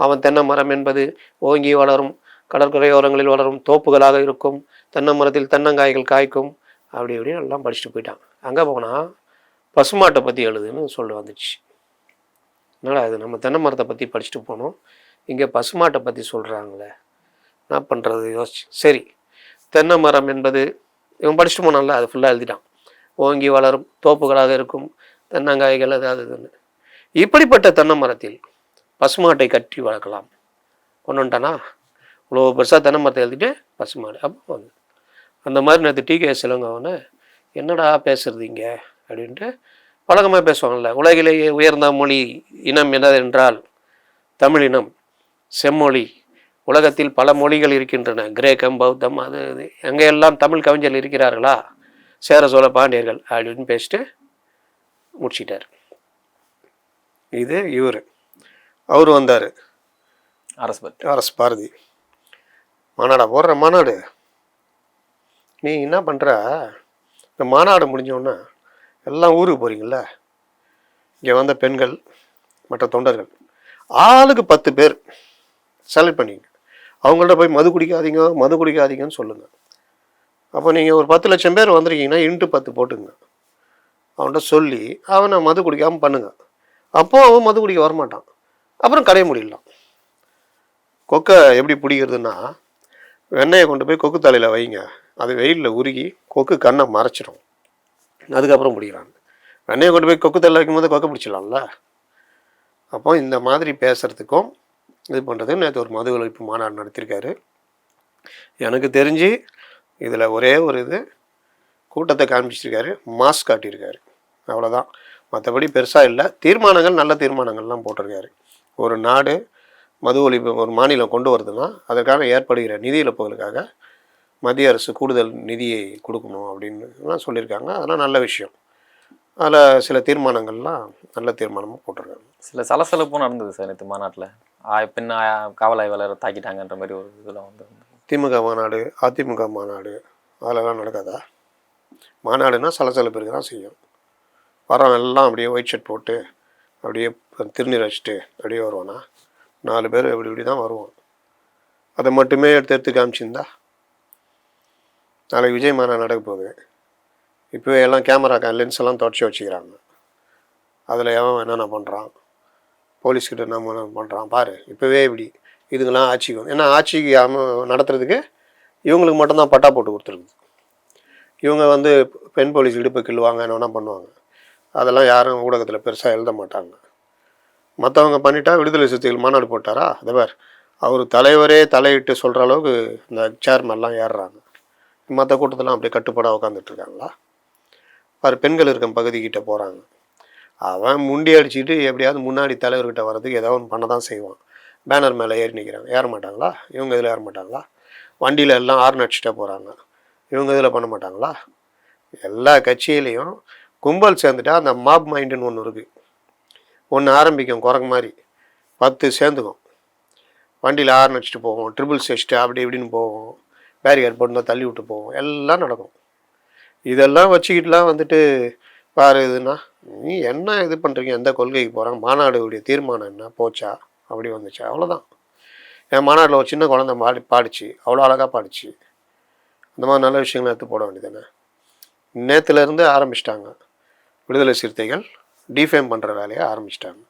அவன் தென்னை மரம் என்பது ஓங்கி வளரும் கடற்கரையோரங்களில் வளரும் தோப்புகளாக இருக்கும், தென்னை மரத்தில் தென்னங்காய்கள் காய்க்கும், அப்படி இப்படின்னு எல்லாம் படிச்சுட்டு போயிட்டான். அங்கே போனால் பசுமாட்டை பற்றி எழுதுன்னு சொல்ல வந்துச்சு. என்னடா இது, நம்ம தென்னை மரத்தை பற்றி படிச்சுட்டு போனோம், இங்கே பசுமாட்டை பற்றி சொல்கிறாங்களே, என்ன பண்ணுறது யோசிச்சு. சரி, தென்னை மரம் என்பது இவன் படிச்சுட்டு போனான்ல, அது ஃபுல்லாக எழுதிட்டான். ஓங்கி வளரும் தோப்புகளாக இருக்கும் தென்னங்காய்கள் ஏதாவது இதுன்னு. இப்படிப்பட்ட தென்னை மரத்தில் பசுமாட்டை கட்டி வளர்க்கலாம் ஒன்றுட்டானா. இவ்வளோ பெருசாக தென்னை மரத்தை எழுதிட்டு பசுமாடு. அப்போ வந்து அந்த மாதிரி நேற்று டிகேஎஸ் இளங்கோவனை என்னடா பேசுறது இங்கே அப்படின்ட்டு வழக்கமாக பேசுவாங்கள்ல. உலகிலேயே உயர்ந்த மொழி இனம் என்னதென்றால் தமிழ் இனம், செம்மொழி. உலகத்தில் பல மொழிகள் இருக்கின்றன, கிரேக்கம், பௌத்தம், அது இது. எங்கெல்லாம் தமிழ் கவிஞர்கள் இருக்கிறார்களா, சேர சோழ பாண்டியர்கள் அப்படின்னு பேசிட்டு முடிச்சிட்டார். இது இவர் அவர் வந்தார், அரசு பாரதி. மாநாடா போடுற மாநாடு, நீ என்ன பண்ணுற, இந்த மாநாடு முடிஞ்சோன்னா எல்லாம் ஊருக்கு போகிறீங்கள, இங்கே வந்த பெண்கள் மற்ற தொண்டர்கள் ஆளுக்கு 10 பேர் செலக்ட் பண்ணிங்க, அவங்கள்ட்ட போய் மது குடிக்காதீங்கன்னு சொல்லுங்கள். அப்போ நீங்கள் ஒரு 10 லட்சம் பேர் வந்திருக்கீங்கன்னா இன்ட்டு 10 போட்டுங்க, அவன்கிட்ட சொல்லி அவனை மது குடிக்காமல் பண்ணுங்க. அப்போது அவன் மது குடிக்க வரமாட்டான், அப்புறம் கடைய முடியலாம். கொக்கை எப்படி பிடிக்கிறதுன்னா, வெண்ணெயை கொண்டு போய் கொக்கு தலையில் வைங்க, அது வெயிலில் உருகி கொக்கு கண்ணை மறைச்சிடும், அதுக்கப்புறம் பிடிக்கிறாங்க. வெண்ணெயை கொண்டு போய் கொக்கு தலையில் வைக்கும்போது கொக்கை பிடிச்சிடலாம்ல. அப்போ இந்த மாதிரி பேசுகிறதுக்கும் இது பண்ணுறது. நேற்று ஒரு மது ஒழிப்பு மாநாடு நடத்தியிருக்காரு. எனக்கு தெரிஞ்சு இதில் ஒரே ஒரு இது கூட்டத்தை காண்பிச்சிருக்காரு, மாஸ்க் காட்டியிருக்காரு, அவ்வளோதான். மற்றபடி பெருசாக இல்லை. தீர்மானங்கள் நல்ல தீர்மானங்கள்லாம் போட்டிருக்காரு. ஒரு நாடு மது ஒழிப்பு ஒரு மாநிலம் கொண்டு வருதுன்னா அதற்கான ஏற்படுகிற நிதி இழப்புகளுக்காக மத்திய அரசு கூடுதல் நிதியை கொடுக்கணும் அப்படின்னுலாம் சொல்லியிருக்காங்க. அதெல்லாம் நல்ல விஷயம். அதில் சில தீர்மானங்கள்லாம் நல்ல தீர்மானமாக போட்டிருக்காங்க. சில சலசலப்பும் நடந்தது சார் நேற்று மாநாட்டில். பெண் காவல் ஆய்வாளர் தாக்கிட்டாங்கன்ற மாதிரி ஒரு இதெல்லாம் வந்து திமுக மாநாடு, அதிமுக மாநாடு, அதிலெல்லாம் நடக்காதா? மாநாடுனா சலசலப்பு இருக்க தான் செய்யும். வரவன் எல்லாம் அப்படியே ஒயிட் ஷர்ட் போட்டு அப்படியே திருநீர் வச்சுட்டு அப்படியே வருவானா? 4 பேர் இப்படி தான் வருவான். அதை மட்டுமே எடுத்து காமிச்சிருந்தா நாளைக்கு விஜய் மாநாடு நடக்க போகுது. இப்போவே எல்லாம் கேமரா லென்ஸ் எல்லாம் தொடச்சி வச்சுக்கிறாங்க. அதில் எவன் என்னென்ன பண்ணுறான், போலீஸ்கிட்ட என்ன பண்ணுறான் பாரு. இப்போவே இப்படி இதுங்கெல்லாம் ஆட்சிக்கு ஏன்னா ஆட்சிக்கு நடத்துறதுக்கு இவங்களுக்கு மட்டும்தான் பட்டா போட்டு கொடுத்துருக்குது. இவங்க வந்து பெண் போலீஸ் இடுப்பை கிள்ளுவாங்க, என்ன வேணால் பண்ணுவாங்க. அதெல்லாம் யாரும் ஊடகத்தில் பெருசாக எழுத மாட்டாங்க. மற்றவங்க பண்ணிட்டா விடுதலை சிறுத்தைகள் மாநாடு போட்டாரா, அதை வேறு அவர் தலைவரே தலையிட்டு சொல்கிற அளவுக்கு இந்த சேர்மெல்லாம் ஏறுறாங்க. மற்ற கூட்டத்தெல்லாம் அப்படியே கட்டுப்பாடாக உட்காந்துட்ருக்காங்களா பாரு. பெண்கள் இருக்க பகுதிக்கிட்ட போகிறாங்க, அவன் முண்டி அடிச்சுக்கிட்டு எப்படியாவது முன்னாடி தலைவர்கிட்ட வர்றதுக்கு ஏதாவது ஒன்று பண்ண தான் செய்வான். பேனர் மேலே ஏறி நிற்கிறாங்க, ஏற மாட்டாங்களா? இவங்க இதில் ஏற மாட்டாங்களா? வண்டியில் எல்லாம் ஆர்ன் அடிச்சுட்டே போகிறாங்க, இவங்க இதில் பண்ண மாட்டாங்களா? எல்லா கட்சியிலையும் கும்பல் சேர்ந்துட்டா அந்த மாப் மைண்டுன்னு ஒன்று இருக்குது. ஒன்று ஆரம்பிக்கும் குரங்கு மாதிரி, 10 சேர்ந்துக்கும். வண்டியில் ஆர்ன் அடிச்சுட்டு போவோம், ட்ரிபிள்ஸ் வச்சுட்டு அப்படி இப்படின்னு போவோம், பேரிகேட் போட்டு தள்ளி விட்டு போவோம், எல்லாம் நடக்கும். இதெல்லாம் வச்சுக்கிட்டுலாம் வந்துட்டு பாரு இதுன்னா நீ என்ன இது பண்ணுறீங்க, எந்த கொள்கைக்கு போகிறாங்க, மாநாடுடைய தீர்மானம் என்ன போச்சா, அப்படி வந்துச்சா, அவ்வளோதான். என் மாநாட்டில் ஒரு சின்ன குழந்தை பாடிச்சு, அவ்வளோ அழகாக பாடிச்சு. அந்த மாதிரி நல்ல விஷயங்களை எடுத்து போட வேண்டியதானே. நேற்றுலேருந்து ஆரம்பிச்சிட்டாங்க விடுதலை சிறுத்தைகள் டிஃபேம் பண்ணுற வேலையை ஆரம்பிச்சிட்டாங்க.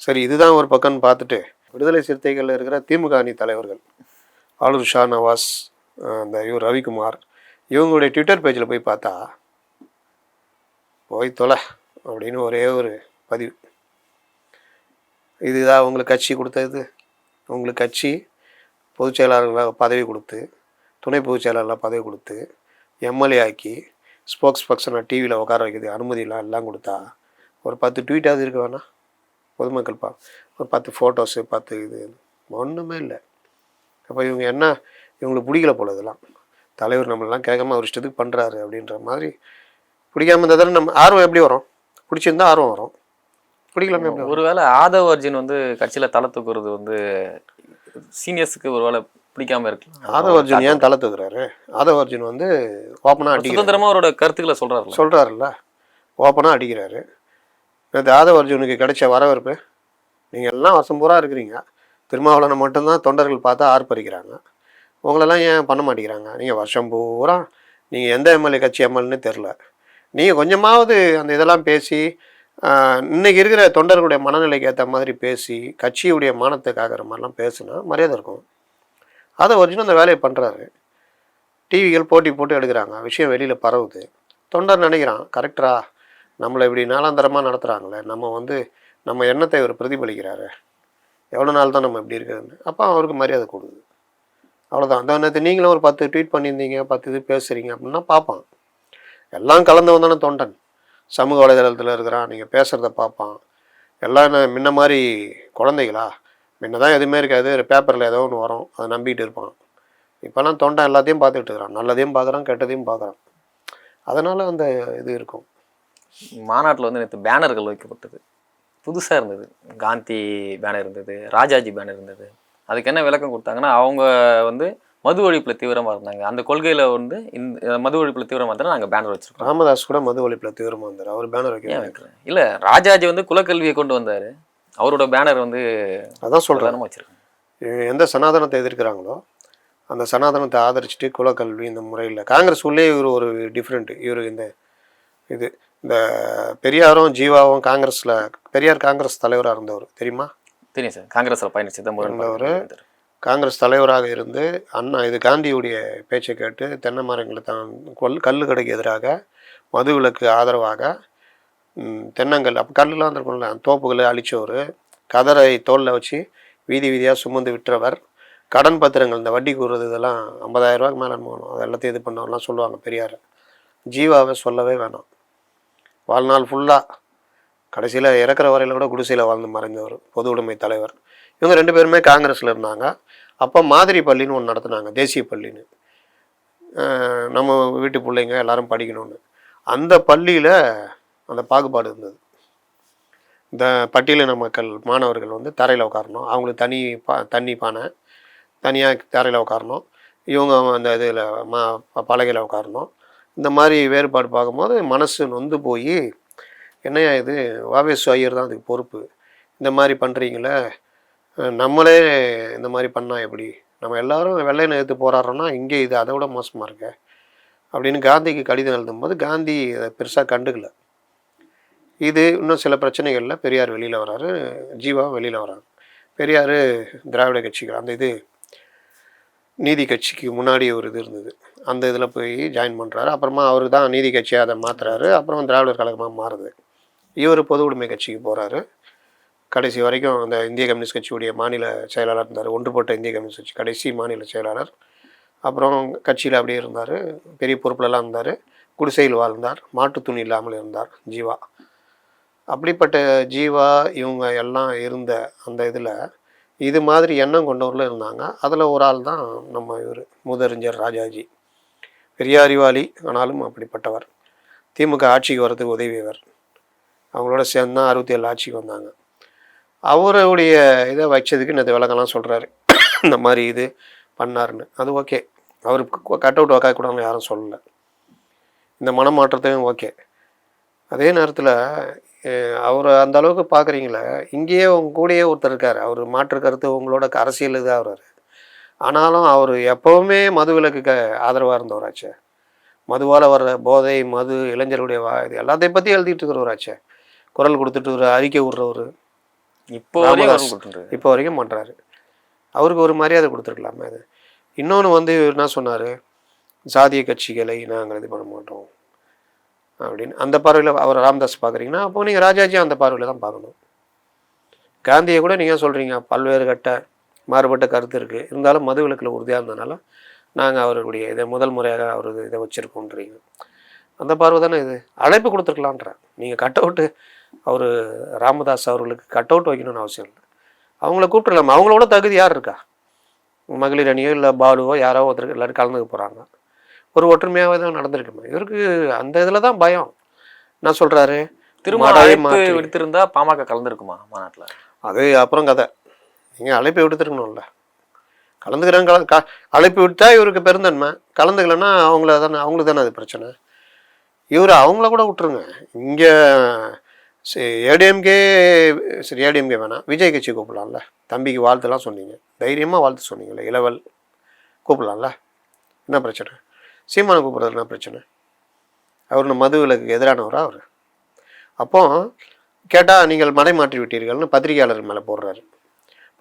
சரி, இதுதான் ஒரு பக்கம்னு பார்த்துட்டு விடுதலை சிறுத்தைகளில் இருக்கிற திமுக அணி தலைவர்கள் ஆளுர் ஷா நவாஸ், அந்த இவர் ரவிக்குமார், இவங்களுடைய ட்விட்டர் பேஜில் போய் பார்த்தா போய் தொலை அப்படின்னு ஒரே ஒரு பதிவு. இதுதான் உங்களுக்கு கட்சி கொடுத்தது, உங்களுக்கு கட்சி பொதுச் செயலாளர்களாக பதவி கொடுத்து, துணை பொதுச் செயலாளர்களாக பதவி கொடுத்து, எம்எல்ஏ ஆக்கி, ஸ்போக்ஸ் பர்சனாக டிவியில் உட்கார வைக்கிறது அனுமதியெல்லாம் எல்லாம் கொடுத்தா ஒரு 10 ட்வீட்டாவது இருக்க வேணாம் பொதுமக்கள் ஒரு 10 ஃபோட்டோஸு 10 இது ஒன்றுமே இல்லை. அப்போ இவங்க என்ன, இவங்களுக்கு பிடிக்கல போல இதெல்லாம். தலைவர் நம்மளெல்லாம் கேட்காம அவர் இஷ்டத்துக்கு பண்ணுறாரு அப்படின்ற மாதிரி. பிடிக்காம இருந்தால் நம்ம ஆர்வம் எப்படி வரும்? பிடிச்சிருந்தா ஆர்வம் வரும், பிடிக்கலாமே எப்படி? ஒருவேளை ஆதவ் அர்ஜுன் வந்து கட்சியில் தலை தூக்குறது வந்து சீனியர்ஸுக்கு ஒருவேளை பிடிக்காம இருக்கு. ஆதவ் அர்ஜுன் ஏன் தலை தூக்குறாரு? ஆதவ் அர்ஜுன் வந்து ஓப்பனாக சுதந்திரமா அவரோட கருத்துக்களை சொல்றாருல்ல, ஓப்பனாக அடிக்கிறாரு. நேற்று ஆதவ் அர்ஜுனுக்கு கிடைச்ச வரவேற்பு, நீங்கள் எல்லாம் வருஷம் பூரா இருக்கிறீங்க, திருமாவளவனை மட்டும்தான் தொண்டர்கள் பார்த்தா ஆர்ப்பரிக்கிறாங்க. உங்களெல்லாம் ஏன் பண்ண மாட்டேங்கிறாங்க? நீங்கள் வருஷம் பூரா நீங்கள் எந்த எம்எல்ஏ கட்சி எம்எல்ஏன்னு தெரில. நீங்கள் கொஞ்சமாவது அந்த இதெல்லாம் பேசி இன்றைக்கி இருக்கிற தொண்டர்களுடைய மனநிலைக்கு ஏற்ற மாதிரி பேசி கட்சியுடைய மானத்தை காக்கிற மாதிரிலாம் பேசுனா மரியாதை இருக்கும். அதை ஒரிஜினல் அந்த வேலையை பண்ணுறாரு. டிவிகள் போட்டி போட்டு எடுக்கிறாங்க, விஷயம் வெளியில் பரவுது. தொண்டர் நினைக்கிறான் கரெக்டரா, நம்மளை இப்படி நாளாந்தரமாக நடத்துகிறாங்களே, நம்ம எண்ணத்தை இவர் பிரதிபலிக்கிறாரு, எவ்வளோ நாள் தான் நம்ம இப்படி இருக்கிறதுன்னு. அப்போ அவருக்கு மரியாதை கொடுக்குது. அவ்வளோதான். அந்த நேரத்தை நீங்களும் ஒரு 10 ட்வீட் பண்ணியிருந்தீங்க, 10 இது பேசுகிறீங்க அப்படின்னா பார்ப்பான். எல்லாம் கலந்தவன் தானே தொண்டன். சமூக வலைதளத்தில் இருக்கிறான், நீங்கள் பேசுகிறத பார்ப்பான். எல்லாம் என்ன முன்ன மாதிரி குழந்தைகளா? முன்ன தான் எதுவுமே இருக்காது, பேப்பரில் ஏதோ ஒன்று வரும், அதை நம்பிக்கிட்டு இருப்பான். இப்போல்லாம் தொண்டன் எல்லாத்தையும் பார்த்துக்கிட்டு இருக்கிறான், நல்லதையும் பார்க்குறான், கெட்டதையும் பார்க்குறான். அதனால் அந்த இது இருக்கும். மாநாட்டில் வந்து நேற்று பேனர்கள் வைக்கப்பட்டது, புதுசாக இருந்தது. காந்தி பேனர் இருந்தது, ராஜாஜி பேனர் இருந்தது. அதுக்கு என்ன விளக்கம் கொடுத்தாங்கன்னா, அவங்க வந்து மது ஒழிப்பில் தீவிரமாக இருந்தாங்க. அந்த கொள்கையில் வந்து இந்த மது ஒழிப்பில் தீவிரமாக இருந்தால் நாங்கள் பேனர் வச்சுருக்கோம். ராமதாஸ் கூட மது ஒழிப்பில் தீவிரமாக இருந்தார், அவர் பேனர் வைக்கிறேன். இல்லை, ராஜாஜி வந்து குலக்கல்வியை கொண்டு வந்தார், அவரோட பேனர் வந்து அதான் சொல்கிறேன் வச்சுருக்காங்க. எந்த சனாதனத்தை எதிர்க்கிறாங்களோ அந்த சனாதனத்தை ஆதரிச்சுட்டு குலக்கல்வி இந்த முறையில் காங்கிரஸ் உள்ளே இவர் ஒரு டிஃப்ரெண்ட்டு. இவர் இந்த பெரியாரும் ஜீவாவும் காங்கிரஸில், பெரியார் காங்கிரஸ் தலைவராக இருந்தவர் தெரியுமா? தெரியும் சார், காங்கிரஸில் பயணிச்சவர். காங்கிரஸ் தலைவராக இருந்து அண்ணா இது காந்தியுடைய பேச்சை கேட்டு தென்னை மரங்களை கல் கடைக்கு எதிராக, மது விலக்கு ஆதரவாக, தென்னங்கல் அப்போ கல்லுலாம் இருந்திருக்கும்ல, தோப்புகளை அழிச்சவர், கதரை தோளில் வச்சு வீதி வீதியாக சுமந்து விட்டுறவர், கடன் பத்திரங்கள் இந்த வட்டி கூறுறது இதெல்லாம் 50,000 ரூபாய்க்கு மேலே போகணும், அது எல்லாத்தையும் இது பண்ணவர்லாம் சொல்லுவாங்க பெரியார். ஜீவாவை சொல்லவே வேணாம். வாழ்நாள் ஃபுல்லாக கடைசியில் இறக்குற வரையில் கூட குடிசையில் வாழ்ந்து மறைந்தவர், பொது உடைமை தலைவர். இவங்க 2 பேருமே காங்கிரஸில் இருந்தாங்க. அப்போ மாதிரி பள்ளின்னு ஒன்று நடத்துனாங்க, தேசிய பள்ளின்னு, நம்ம வீட்டு பிள்ளைங்க எல்லாரும் படிக்கணும்னு. அந்த பள்ளியில் அந்த பாகுபாடு இருந்தது. இந்த பட்டியலின மக்கள் மாணவர்கள் வந்து தரையில் உட்காரணும், அவங்களுக்கு தண்ணி பானை தனியாக தரையில் உட்காரணும், இவங்க அந்த இதில் பலகையில் உட்காரணும். இந்த மாதிரி வேறுபாடு பார்க்கும்போது மனசு நொந்து போய், என்னையா இது, வாவேசு ஐயர் தான் அதுக்கு பொறுப்பு, இந்த மாதிரி பண்ணுறீங்களே, நம்மளே இந்த மாதிரி பண்ணால் எப்படி, நம்ம எல்லாரும் வெள்ளையனை எடுத்து போராடுறோன்னா இங்கே இது அதை விட மோசமாக இருக்க அப்படின்னு காந்திக்கு கடிதம் எழுதும்போது காந்தி அதை பெருசாக கண்டுக்கல. இது இன்னும் சில பிரச்சனைகளில் பெரியார் வெளியில் வராரு, ஜீவா வெளியில் வராங்க. பெரியார் திராவிட கட்சிகள் அந்த இது நீதி கட்சிக்கு முன்னாடி ஒரு இது இருந்தது, அந்த இதில் போய் ஜாயின் பண்ணுறாரு. அப்புறமா அவர் தான் நீதி கட்சியாக அதை மாற்றுறாரு. அப்புறம் திராவிடர் கழகமாக மாறுது. இவர் பொது உடைமை கட்சிக்கு போகிறாரு. கடைசி வரைக்கும் அந்த இந்திய கம்யூனிஸ்ட் கட்சியுடைய மாநில செயலாளர் இருந்தார், ஒன்றுபட்ட இந்திய கம்யூனிஸ்ட் கட்சி கடைசி மாநில செயலாளர். அப்புறம் கட்சியில் அப்படியே இருந்தார், பெரிய பொறுப்புலலாம் இருந்தார், குடிசையில் வாழ்ந்தார், மாட்டு துணி இல்லாமல் இருந்தார் ஜீவா. அப்படிப்பட்ட ஜீவா இவங்க எல்லாம் இருந்த அந்த இதில் இது மாதிரி எண்ணம் கொண்டவர்களும் இருந்தாங்க. அதில் ஒரு ஆள் தான் நம்ம இவர் மூதறிஞர் ராஜாஜி. பெரிய அறிவாளி, ஆனாலும் அப்படிப்பட்டவர். திமுக ஆட்சிக்கு வர்றதுக்கு உதவியவர். அவங்களோட சேர்ந்து தான் 67 ஆட்சிக்கு வந்தாங்க. அவருடைய இதை வச்சதுக்கு இந்த விளக்கம்லாம் சொல்கிறாரு, இந்த மாதிரி இது பண்ணாருன்னு. அது ஓகே, அவருக்கு கட் அவுட் வைக்கக்கூடாதுன்னு யாரும் சொல்லலை. இந்த மனமாற்றத்தையும் ஓகே. அதே நேரத்தில் அவர் அந்த அளவுக்கு பார்க்குறீங்களே, இங்கேயே உங்க கூடயே ஒருத்தர் இருக்கார், அவர் மாற்று கருத்து உங்களோட அரசியல் இதாக ஆகிறாரு. ஆனாலும் அவர் எப்போவுமே மது விலக்குக்கு ஆதரவாக இருந்தவராச்சே, மதுவால் வர்ற போதை, மது, இளைஞருடைய இது எல்லாத்தையும் பற்றி எழுதிட்டு இருக்கிறவராச்சே, குரல் கொடுத்துட்டு ஒரு அறிக்கை விடுறவர், இப்போ வரைக்கும் பண்ணுறாரு. அவருக்கு ஒரு மரியாதை கொடுத்துருக்கலாமே. அது இன்னொன்று வந்து என்ன சொன்னார், சாதிய கட்சிகளை நாங்கள் இது பண்ண மாட்டோம் அப்படின்னு. அந்த பார்வையில் அவர் ராமதாஸ் பார்க்குறீங்கன்னா, அப்போது நீங்கள் ராஜாஜி அந்த பார்வையில் தான் பார்க்கணும். காந்தியை கூட நீங்கள் சொல்கிறீங்க பல்வேறு மாறுபட்ட கருத்து இருக்குது, இருந்தாலும் மது விலக்கில் உறுதியாக இருந்ததுனால நாங்கள் அவருடைய இதை முதல் முறையாக அவர் இதை வச்சுருக்கோன்றீங்க. அந்த பார்வை தானே இது. அழைப்பு கொடுத்துருக்கலான்ற. நீங்கள் கட் அவுட்டு அவர் ராமதாஸ் அவர்களுக்கு கட் அவுட் வைக்கணும்னு அவசியம் இல்லை. அவங்கள கூப்பிட்டுலாமா, அவங்களோட தகுதி யார் இருக்கா? மகளிர் அணியோ இல்லை பாலுவோ யாரோ ஒருத்தருக்கு எல்லோரும் கலந்துக்க போகிறாங்க. ஒரு ஒற்றுமையாகவே தான் நடந்திருக்குமே. இவருக்கு அந்த இதில் தான் பயம். என்ன சொல்கிறாரு, திரும்ப விடுத்திருந்தா பாமக கலந்துருக்குமா மாநாட்டில்? அது அப்புறம் கதை. நீங்கள் அழைப்பு விடுத்துருக்கணும்ல. கலந்துக்கிறாங்க, அழைப்பு விட்டா இவருக்கு பெருந்தன்மை, கலந்துக்கலன்னா அவங்களுக்கு தானே அது பிரச்சனை. இவர் அவங்கள கூட விட்டுருங்க. இங்கே ஏடிஎம்கே சரி ஏடிஎம்கே வேணாம், விஜய் கட்சி கூப்பிடலாம்ல. தம்பிக்கு வாழ்த்துலாம் சொன்னீங்க, தைரியமாக வாழ்த்து சொன்னீங்களே, இளவல் கூப்பிடலாம்ல, என்ன பிரச்சனை? சீமானை கூப்பிட்றது என்ன பிரச்சனை? அவர் மது விலக்குக்கு எதிரானவரா அவர்? அப்போ கேட்டால் நீங்கள் மடைமாற்றி விட்டீர்கள்னு பத்திரிகையாளர் மேலே போடுறாரு.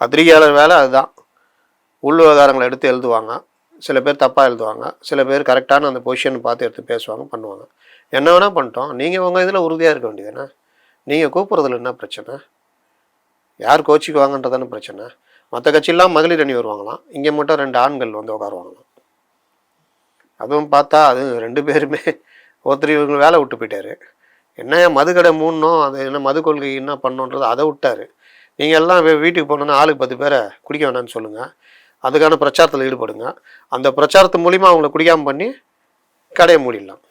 பத்திரிகையாளர் வேலை அதுதான். உள் விவகாரங்களை எடுத்து எழுதுவாங்க, சில பேர் தப்பாக எழுதுவாங்க, சில பேர் கரெக்டான அந்த பொசிஷன் பார்த்து எடுத்து பேசுவாங்க, பண்ணுவாங்க. என்ன வேணால் பண்ணிட்டோம், நீங்கள் உங்கள் இதில் உறுதியாக இருக்க வேண்டியதுதானே. நீங்கள் கூப்பிட்றதுல என்ன பிரச்சனை? யார் கோச்சிக்குவாங்கன்றதானே பிரச்சனை. மற்ற கட்சியெல்லாம் மகளிர் அணி வருவாங்களாம், இங்கே மட்டும் 2 ஆண்கள் வந்து உட்காருவாங்களாம். அதுவும் பார்த்தா அது 2 பேருமே ஒருத்தர் இவங்க வேலை விட்டு போயிட்டாரு. என்ன மதுக்கடை மூடணும், அது என்ன மது கொள்கை என்ன பண்ணணுன்றது அதை விட்டார். நீங்கள் எல்லாம் வீட்டுக்கு போனோன்னா ஆளுக்கு 10 பேரை குடிக்க வேணாம்னு சொல்லுங்கள், அதுக்கான பிரச்சாரத்தில் ஈடுபடுங்க, அந்த பிரச்சாரத்து மூலிமா அவங்கள குடிக்காமல் பண்ணி கடையை மூடிடலாம்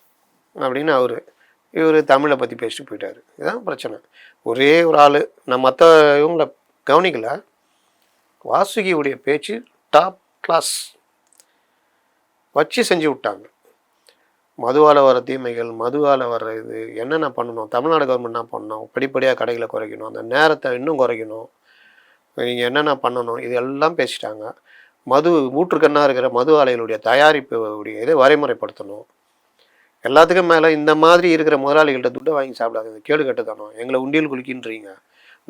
அப்படின்னு இவர் தமிழை பற்றி பேசிட்டு போயிட்டார். இதுதான் பிரச்சனை. ஒரே ஒரு ஆள், நான் மற்ற இவங்கள கவனிக்கலை, வாசுகியுடைய பேச்சு டாப் கிளாஸ் வச்சு செஞ்சு விட்டாங்க. மதுவால் வர தீமைகள், மதுவால் வர இது என்னென்ன பண்ணணும், தமிழ்நாடு கவர்மெண்ட் என்ன பண்ணணும், படிப்படியாக கடைகளை குறைக்கணும், அந்த நேரத்தை இன்னும் குறைக்கணும், நீங்கள் என்னென்ன பண்ணணும், இது எல்லாம் பேசிட்டாங்க. மது ஊற்றுக்கண்ணாக இருக்கிற மது ஆலைகளுடைய தயாரிப்பு இதை வரைமுறைப்படுத்தணும். எல்லாத்துக்கும் மேலே இந்த மாதிரி இருக்கிற முதலாளிகள்கிட்ட துட்டை வாங்கி சாப்பிடாது, கேடு கட்டுத்தணும். எங்களை உண்டியல் குளிக்கின்றீங்க,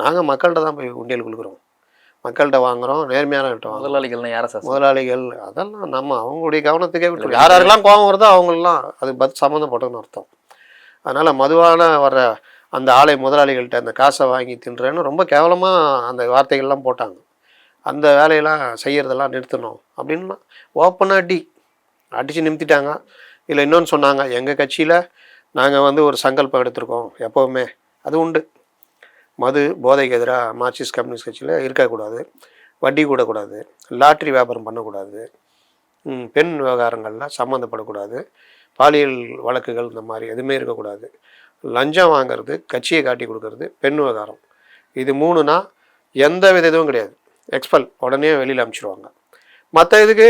நாங்கள் மக்கள்கிட்ட தான் போய் உண்டியல் குளிக்கிறோம், மக்கள்கிட்ட வாங்குகிறோம், நேர்மையானவர்கிட்ட வாங்குறோம். முதலாளிகள்னா யாரை சார்? முதலாளிகள் அதெல்லாம் நம்ம அவங்களுடைய கவனத்துக்கே விட்டு, யாரெல்லாம் கோபம் வருதோ அவங்களெலாம் அது சம்மந்தப்பட்டதுன்னு அர்த்தம். அதனால் மதுவான வர்ற அந்த ஆலை முதலாளிகள்கிட்ட அந்த காசை வாங்கி தின்றேன்னு ரொம்ப கேவலமாக அந்த வார்த்தைகள்லாம் போட்டாங்க. அந்த வேலையெல்லாம் செய்கிறதெல்லாம் நிறுத்தணும் அப்படின்னா ஓப்பனாக அடித்து நிறுத்திட்டாங்க. இல்லை இன்னொன்று சொன்னாங்க, எங்கள் கட்சியில் நாங்கள் வந்து ஒரு சங்கல்பம் எடுத்திருக்கோம், எப்போவுமே அது உண்டு, மது போதைக்கு எதிராக மார்க்சிஸ்ட் கம்யூனிஸ்ட் கட்சியில் இருக்கக்கூடாது, வட்டி கூடக்கூடாது, லாட்ரி வியாபாரம் பண்ணக்கூடாது, பெண் விவகாரங்களில் சம்மந்தப்படக்கூடாது, பாலியல் வழக்குகள் இந்த மாதிரி எதுவுமே இருக்கக்கூடாது, லஞ்சம் வாங்கிறது, கட்சியை காட்டி கொடுக்கறது, பெண் விவகாரம், இது 3னா எந்த வித இதுவும் கிடையாது, எக்ஸ்பல் உடனே வெளியில் அனுப்பிச்சிடுவாங்க. மற்ற இதுக்கு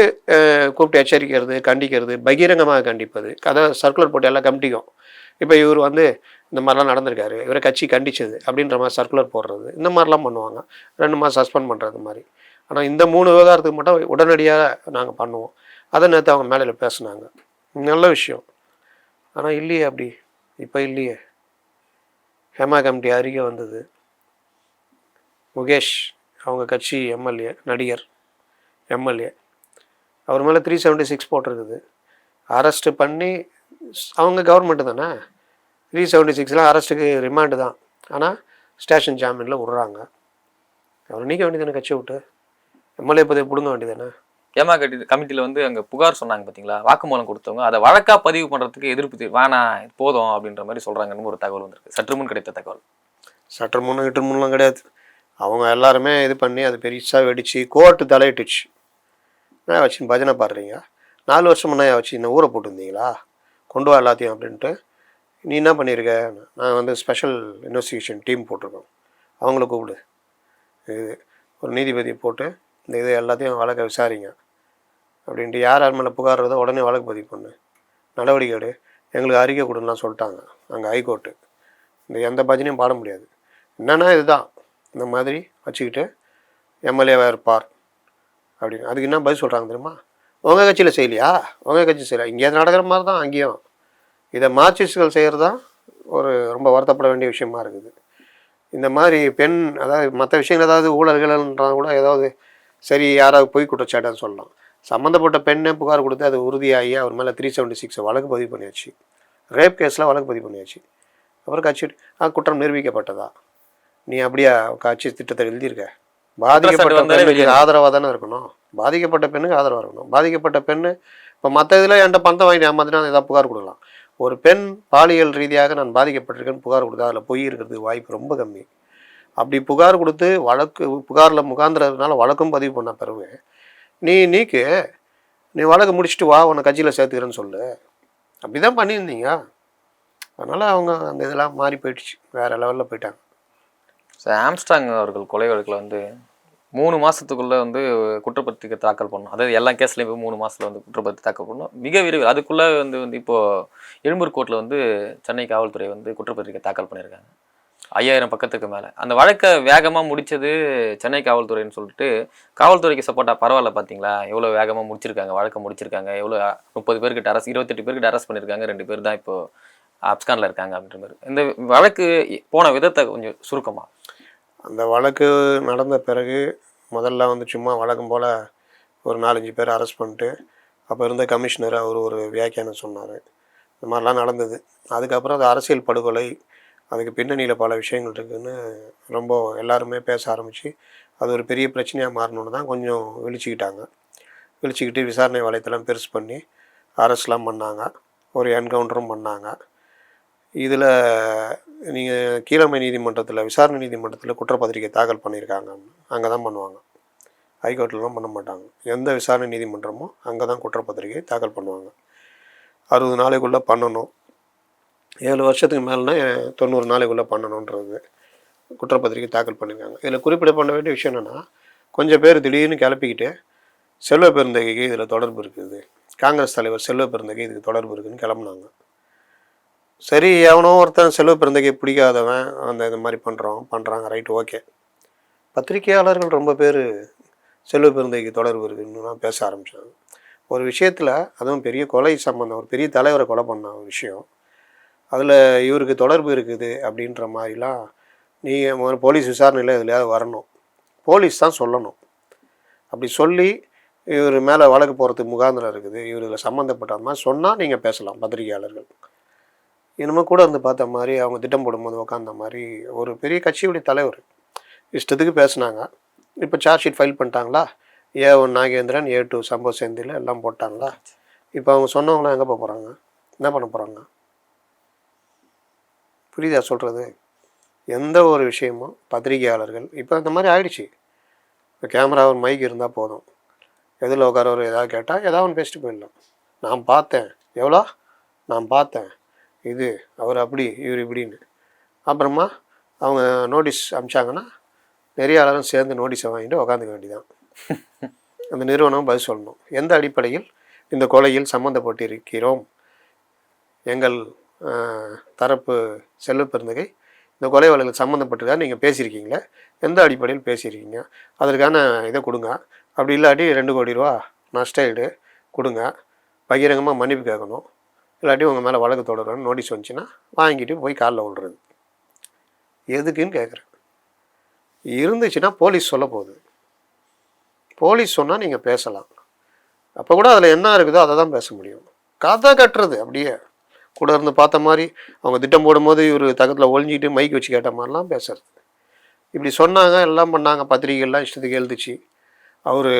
கூப்பிட்டு எச்சரிக்கிறது, கண்டிக்கிறது, பகிரங்கமாக கண்டிப்பது, கதை சர்க்குலர் போட்டு எல்லாம் கமிட்டிக்கும். இப்போ இவர் வந்து இந்த மாதிரிலாம் நடந்திருக்காரு, இவரை கட்சி கண்டிச்சது அப்படின்ற மாதிரி சர்க்குலர் போடுறது, இந்த மாதிரிலாம் பண்ணுவாங்க. 2 மாதம் சஸ்பெண்ட் பண்ணுறது மாதிரி. ஆனால் இந்த 3 விவகாரத்துக்கு மட்டும் உடனடியாக நாங்கள் பண்ணுவோம். அதை நேற்று அவங்க மேலையில் பேசுனாங்க, நல்ல விஷயம். ஆனால் இல்லையே அப்படி, இப்போ இல்லையே. ஹேமா கமிட்டி அறிக்கை வந்தது, முகேஷ் அவங்க கட்சி எம்எல்ஏ, நடிகர் எம்எல்ஏ, அவர் மேலே 376 போட்டிருக்குது. அரெஸ்ட்டு பண்ணி அவங்க கவர்மெண்ட்டு தானே, 376லாம் அரெஸ்ட்டுக்கு ரிமாண்டு தான், ஆனால் ஸ்டேஷன் ஜாமீனில் விட்றாங்க. அவர் நீக்க வேண்டியதானே, கட்சி விட்டு எம்எல்ஏ பதவி பிடுங்க வேண்டியதானே. ஏமா கமிட்டியில் வந்து அங்கே புகார் சொன்னாங்க பார்த்தீங்களா, வாக்குமூலம் கொடுத்தவங்க அதை வழக்காக பதிவு பண்ணுறதுக்கு எதிர்ப்பு வேணாம் போதும் அப்படின்ற மாதிரி சொல்கிறாங்கன்னு ஒரு தகவல் வந்திருக்கு. சற்று முன் கிடைத்த தகவல். சற்று முன்னு கிட்ட முன்னெலாம் கிடையாது, அவங்க எல்லாருமே இது பண்ணி அது பெருசாக வெடித்து கோர்ட்டு தலையிட்டுச்சு. என்ன வச்சு பஜனை பாடுறீங்க, 4 வருஷம் முன்னே வச்சு இந்த ஊரை போட்டுருந்தீங்களா, கொண்டு வா எல்லாத்தையும் அப்படின்ட்டு. நீ என்ன பண்ணியிருக்க, நான் வந்து ஸ்பெஷல் இன்வெஸ்டிகேஷன் டீம் போட்டிருக்கோம், அவங்கள கூப்பிடு, இது ஒரு நீதிபதியை போட்டு இந்த இது எல்லாத்தையும் வழக்கை விசாரிங்க அப்படின்ட்டு. யார் யார் மேலே புகார் வருதோ உடனே வழக்கு பதிவு பண்ணு, நடவடிக்கை எடு, எங்களுக்கு அறிக்கை கொடுன்னுலாம் சொல்லிட்டாங்க அங்கே ஹைகோர்ட்டு. இந்த எந்த பஜனையும் பாட முடியாது. என்னென்னா இதுதான், இந்த மாதிரி வச்சுக்கிட்டு எம்எல்ஏவாக இருப்பார் அப்படின்னு. அதுக்கு என்ன பதில் சொல்கிறாங்க தெரியுமா, உங்கள் கட்சியில் செய்யலையா, உங்கள் கட்சி செய்யலாம், இங்கே நடக்கிற மாதிரி தான் அங்கேயும். இதை மார்க்சிஸ்டுகள் செய்கிறது தான் ஒரு ரொம்ப வருத்தப்பட வேண்டிய விஷயமா இருக்குது. இந்த மாதிரி பெண், அதாவது மற்ற விஷயங்கள் ஏதாவது ஊழல்கள்ன்றாங்க கூட ஏதாவது சரி, யாராவது பொய் குற்றச்சாட்டுன்னு சொல்லலாம். சம்மந்தப்பட்ட பெண்ணே புகார் கொடுத்து அது உறுதியாகி அவர் மேலே 376 வழக்கு பதிவு பண்ணியாச்சு, ரேப் கேஸில் வழக்கு பதிவு பண்ணியாச்சு. அப்புறம் கட்சி குற்றம் நிரூபிக்கப்பட்டதா, நீ அப்படியா கட்சி திட்டத்தை எழுதியிருக்க? பாதிக்கப்பட்ட பெண்ணுக்கு ஆதரவாக தானே இருக்கணும், பாதிக்கப்பட்ட பெண்ணுக்கு ஆதரவாக இருக்கணும். பாதிக்கப்பட்ட பெண்ணு இப்போ மற்ற இதில் என்கிட்ட பணத்தை வாங்கி ஏமாத்தினா ஏதாவது புகார் கொடுக்கலாம். ஒரு பெண் பாலியல் ரீதியாக நான் பாதிக்கப்பட்டிருக்கேன்னு புகார் கொடுத்தா அதில் பொய் இருக்கிறதுக்கு வாய்ப்பு ரொம்ப கம்மி. அப்படி புகார் கொடுத்து வழக்கு புகாரில் முகாந்திரதுனால வழக்கும் பதிவு பண்ண பிறகு நீ வழக்கு முடிச்சுட்டு வா, உன்னை கட்சியில் சேர்த்துக்கிறேன்னு சொல்லு, அப்படி தான் பண்ணியிருந்தீங்க. அதனால் அவங்க அந்த இதெல்லாம் மாறி போயிடுச்சு, வேறு லெவலில் போயிட்டாங்க. ஆம்ஸ்ட்ராங் அவர்கள் கொலை வழக்கில் வந்து 3 மாதத்துக்குள்ளே வந்து குற்றப்பத்திரிக்கை தாக்கல் பண்ணணும். அதாவது எல்லா கேஸ்லையும் போய் 3 மாதத்தில் வந்து குற்றப்பத்திரிக்கை தாக்கல் பண்ணணும். மிக விரைவில் அதுக்குள்ளே வந்து இப்போது எழும்பூர் கோர்ட்டில் வந்து சென்னை காவல்துறை வந்து குற்றப்பத்திரிக்கை தாக்கல் பண்ணியிருக்காங்க. 5000 பக்கத்துக்கு மேலே. அந்த வழக்கை வேகமாக முடிச்சது சென்னை காவல்துறைன்னு சொல்லிட்டு காவல்துறைக்கு சப்போர்ட்டாக பரவாயில்ல பார்த்தீங்களா, எவ்வளோ வேகமாக முடிச்சிருக்காங்க, வழக்கை முடிச்சிருக்காங்க, எவ்வளோ 30 பேர்கிட்ட அரெஸ்ட் 28 பேர்கிட்ட அரெஸ்ட் பண்ணியிருக்காங்க, 2 பேர் தான் இப்போ அப்ஸ்கானில் இருக்காங்க அப்படின்ற மாதிரி. இந்த வழக்கு போன விதத்தை கொஞ்சம் சுருக்கமா. அந்த வழக்கு நடந்த பிறகு முதல்ல வந்து சும்மா வழக்கம் போல் ஒரு 4-5 பேர் அரெஸ்ட் பண்ணிட்டு அப்போ இருந்த கமிஷனர் அவர் ஒரு வியாக்கியானம் சொன்னார். இந்த மாதிரிலாம் நடந்தது. அதுக்கப்புறம் அது அரசியல் படுகொலை, அதுக்கு பின்னணியில் பல விஷயங்கள் இருக்குதுன்னு ரொம்ப எல்லாருமே பேச ஆரம்பித்து அது ஒரு பெரிய பிரச்சனையாக மாறணுன்னு தான் கொஞ்சம் விழிச்சிக்கிட்டு விசாரணை வளையத்தெல்லாம் பெருசு பண்ணி அரெஸ்ட்லாம் பண்ணாங்க, ஒரு என்கவுண்டரும் பண்ணாங்க. இதில் நீங்கள் கீழமை நீதிமன்றத்தில் விசாரணை நீதிமன்றத்தில் குற்றப்பத்திரிக்கை தாக்கல் பண்ணியிருக்காங்க, அங்கே தான் பண்ணுவாங்க, ஹைகோர்ட்லலாம் பண்ண மாட்டாங்க. எந்த விசாரணை நீதிமன்றமோ அங்கே தான் குற்றப்பத்திரிக்கை தாக்கல் பண்ணுவாங்க. 60 நாளைக்குள்ளே பண்ணணும், 7 வருஷத்துக்கு மேலேனா 90 நாளைக்குள்ளே பண்ணணுன்றது குற்றப்பத்திரிக்கை தாக்கல் பண்ணியிருக்காங்க. இதில் குறிப்பிட பண்ண வேண்டிய விஷயம் என்னென்னா, கொஞ்சம் பேர் திடீர்னு கிளப்பிக்கிட்டு செல்வ பெருந்தகைக்கு இதில் தொடர்பு இருக்குது, காங்கிரஸ் தலைவர் செல்வ பெருந்தகை இதுக்கு தொடர்பு இருக்குதுன்னு கிளம்புனாங்க. சரி, எவனோ ஒருத்தன் செல்வ பெருந்தகையை பிடிக்காதவன் இந்த மாதிரி பண்ணுறாங்க, ரைட்டு, ஓகே. பத்திரிகையாளர்கள் ரொம்ப பேர் செல்வ பெருந்தகைக்கு தொடர்பு இருக்குதுன்னு பேச ஆரம்பித்தாங்க. ஒரு விஷயத்தில், அதுவும் பெரிய கொலை சம்பந்தம், ஒரு பெரிய தலைவரை கொலை பண்ண ஒரு விஷயம், அதில் இவருக்கு தொடர்பு இருக்குது அப்படின்ற மாதிரிலாம் நீங்கள் போலீஸ் விசாரணையில் எதுலையாவது வரணும், போலீஸ் தான் சொல்லணும். அப்படி சொல்லி இவர் மேலே வழக்கு போகிறதுக்கு முகாந்திரம் இருக்குது, இவர் இதில் சம்மந்தப்பட்ட மாதிரி சொன்னால் நீங்கள் பேசலாம் பத்திரிகையாளர்கள். இனிமேல் கூட வந்து பார்த்த மாதிரி அவங்க திட்டம் போடும்போது உட்காந்த மாதிரி ஒரு பெரிய கட்சியுடைய தலைவர் இஷ்டத்துக்கு பேசுனாங்க. இப்போ சார்ஜ் ஷீட் ஃபைல் பண்ணிட்டாங்களா, A1 நாகேந்திரன், A2 சம்பவ செந்தில் எல்லாம் போட்டாங்களா. இப்போ அவங்க சொன்னவங்களாம் எங்கே போக போகிறாங்க, என்ன பண்ண போகிறாங்க? புரியுதா சொல்கிறது? எந்த ஒரு விஷயமும் பத்திரிகையாளர்கள் இப்போ இந்த மாதிரி ஆயிடுச்சு. இப்போ கேமரா ஒரு மைக் இருந்தால் போதும், எதில் உட்காரவர் ஏதாவது கேட்டால் ஏதாவது ஒன்று பேசிட்டு போயிடலாம். நான் பார்த்தேன், எவ்வளோ நான் பார்த்தேன், இது அவர் அப்படி இவர் இப்படின்னு. அப்புறமா அவங்க நோட்டீஸ் அனுப்பிச்சாங்கன்னா நிறைய ஆளும் சேர்ந்து நோட்டீஸை வாங்கிட்டு உக்காந்துக்க வேண்டியதான். அந்த நிறுவனம் பதில் சொல்லணும், எந்த அடிப்படையில் இந்த கொலையில் சம்மந்தப்பட்டிருக்கிறோம், எங்கள் தரப்பு செல்வ பெருந்தகை இந்த கொலை வழக்கில் சம்மந்தப்பட்டிருக்கா நீங்கள் பேசியிருக்கீங்களே, எந்த அடிப்படையில் பேசியிருக்கீங்க, அதற்கான இதை கொடுங்க. அப்படி இல்லாட்டி 2 கோடி ரூபா நஷ்டஈடு கொடுங்க, பகிரங்கமாக மன்னிப்பு கேட்கணும், இல்லாட்டி உங்கள் மேலே வழக்கு தொடரணும்னு நோட்டீஸ் வந்துச்சுன்னா வாங்கிட்டு போய் காலில் விழுறது. எதுக்குன்னு கேட்குறேன். இருந்துச்சுன்னா போலீஸ் சொல்ல போகுது, போலீஸ் சொன்னால் நீங்கள் பேசலாம். அப்போ கூட அதில் என்ன இருக்குதோ அதை தான் பேச முடியும். கதை கட்டுறது அப்படியே கூட இருந்து பார்த்த மாதிரி அவங்க திட்டம் போடும்போது இவர் தகத்தில் ஒழிஞ்சிக்கிட்டு மைக் வச்சு கேட்ட மாதிரிலாம் பேசுறது. இப்படி சொன்னாங்க, எல்லாம் பண்ணாங்க, பத்திரிகைகள்லாம் இஷ்டத்துக்கு எழுதுச்சு, அவர்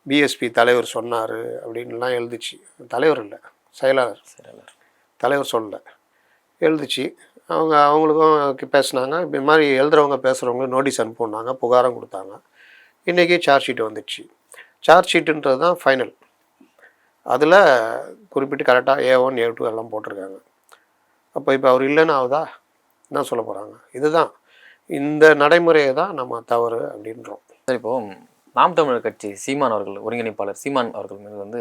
பிஎஸ்பி தலைவர் சொன்னார் அப்படின்லாம் எழுதுச்சு. தலைவர் இல்லை, செயலாளர், தலைவர் சொல்லலை, எழுதுச்சு. அவங்களுக்கும் பேசுனாங்க. இது மாதிரி எழுதுறவங்க பேசுகிறவங்களும் நோட்டீஸ் அனுப்புனாங்க, புகாரம் கொடுத்தாங்க. இன்றைக்கி சார்ஜ் ஷீட் வந்துடுச்சு. சார்ஜ் ஷீட்டுன்றது தான் ஃபைனல். அதில் குறிப்பிட்டு கரெக்டாக A1 A2 எல்லாம் போட்டிருக்காங்க. அப்போ இப்போ அவர் இல்லைன்னு ஆகுதா, என்ன சொல்ல போகிறாங்க? இதுதான், இந்த நடைமுறையை தான் நம்ம தவறு அப்படின்றோம். சரி, இப்போது நாம் தமிழர் கட்சி சீமான் அவர்கள், ஒருங்கிணைப்பாளர் சீமான் அவர்கள் மீது வந்து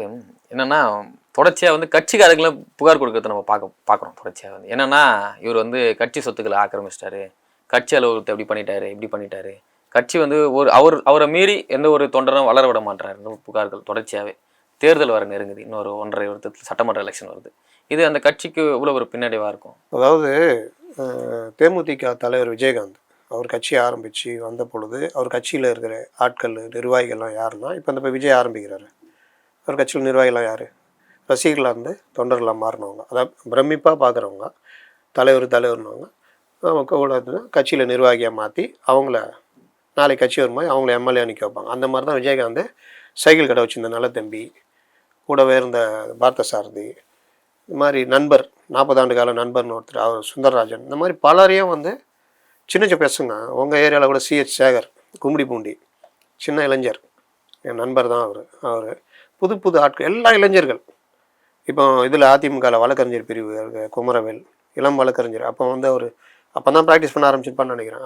என்னென்னா தொடர்ச்சியாக வந்து கட்சிக்காரர்களை புகார் கொடுக்கறத நம்ம பார்க்குறோம். தொடர்ச்சியாக வந்து என்னென்னா, இவர் வந்து கட்சி சொத்துக்களை ஆக்கிரமிச்சிட்டாரு, கட்சி அலுவலகத்தை எப்படி பண்ணிட்டாரு, இப்படி பண்ணிட்டாரு, கட்சி வந்து அவரை மீறி எந்த ஒரு தொண்டரும் வளர விட மாட்டாரு புகார்கள் தொடர்ச்சியாகவே. தேர்தல் வர நெருங்குது, இன்னொரு 1.5 வருடத்தில் சட்டமன்ற எலெக்ஷன் வருது. இது அந்த கட்சிக்கு இவ்வளோ ஒரு பின்னடைவாக இருக்கும். அதாவது தேமுதிக தலைவர் விஜயகாந்த் அவர் கட்சி ஆரம்பித்து வந்த பொழுது அவர் கட்சியில் இருக்கிற ஆட்கள் நிர்வாகிகள்லாம் யாருன்னா, இப்போ இந்த விஜய் ஆரம்பிக்கிறாரு, அவர் கட்சியில் நிர்வாகிகள்லாம் யார், ரசிகர்களாக இருந்து தொண்டர்களாக மாறினவங்க, அதாவது பிரமிப்பாக பார்க்குறவங்க, தலைவர்னவங்க கூட கட்சியில் நிர்வாகியாக மாற்றி அவங்கள நாளைக்கு கட்சி வரும்போது அவங்கள எம்எல்ஏ நிற்க வைப்பாங்க. அந்த மாதிரி தான் விஜயகாந்த் சைக்கிள் கடை வச்சுருந்த நல்ல தம்பி, கூடவே இருந்த பார்த்த சாரதி, இந்த மாதிரி நண்பர், 40 ஆண்டு கால நண்பர்னு ஒருத்தர், அவர் சுந்தரராஜன், இந்த மாதிரி பலரையும் வந்து சின்ன பேசுங்க. உங்கள் ஏரியாவில் கூட CH சேகர், கும்மிடி பூண்டி, சின்ன இளைஞர், என் நண்பர் தான் அவர் புது ஆட்கள், எல்லா இளைஞர்கள். இப்போ இதில் அதிமுகவில் வழக்கறிஞர் பிரிவு குமரவேல், இளம் வழக்கறிஞர், அப்போ வந்து அவர் அப்போ தான் ப்ராக்டிஸ் பண்ண ஆரம்பிச்சிருப்பான்னு நினைக்கிறேன்.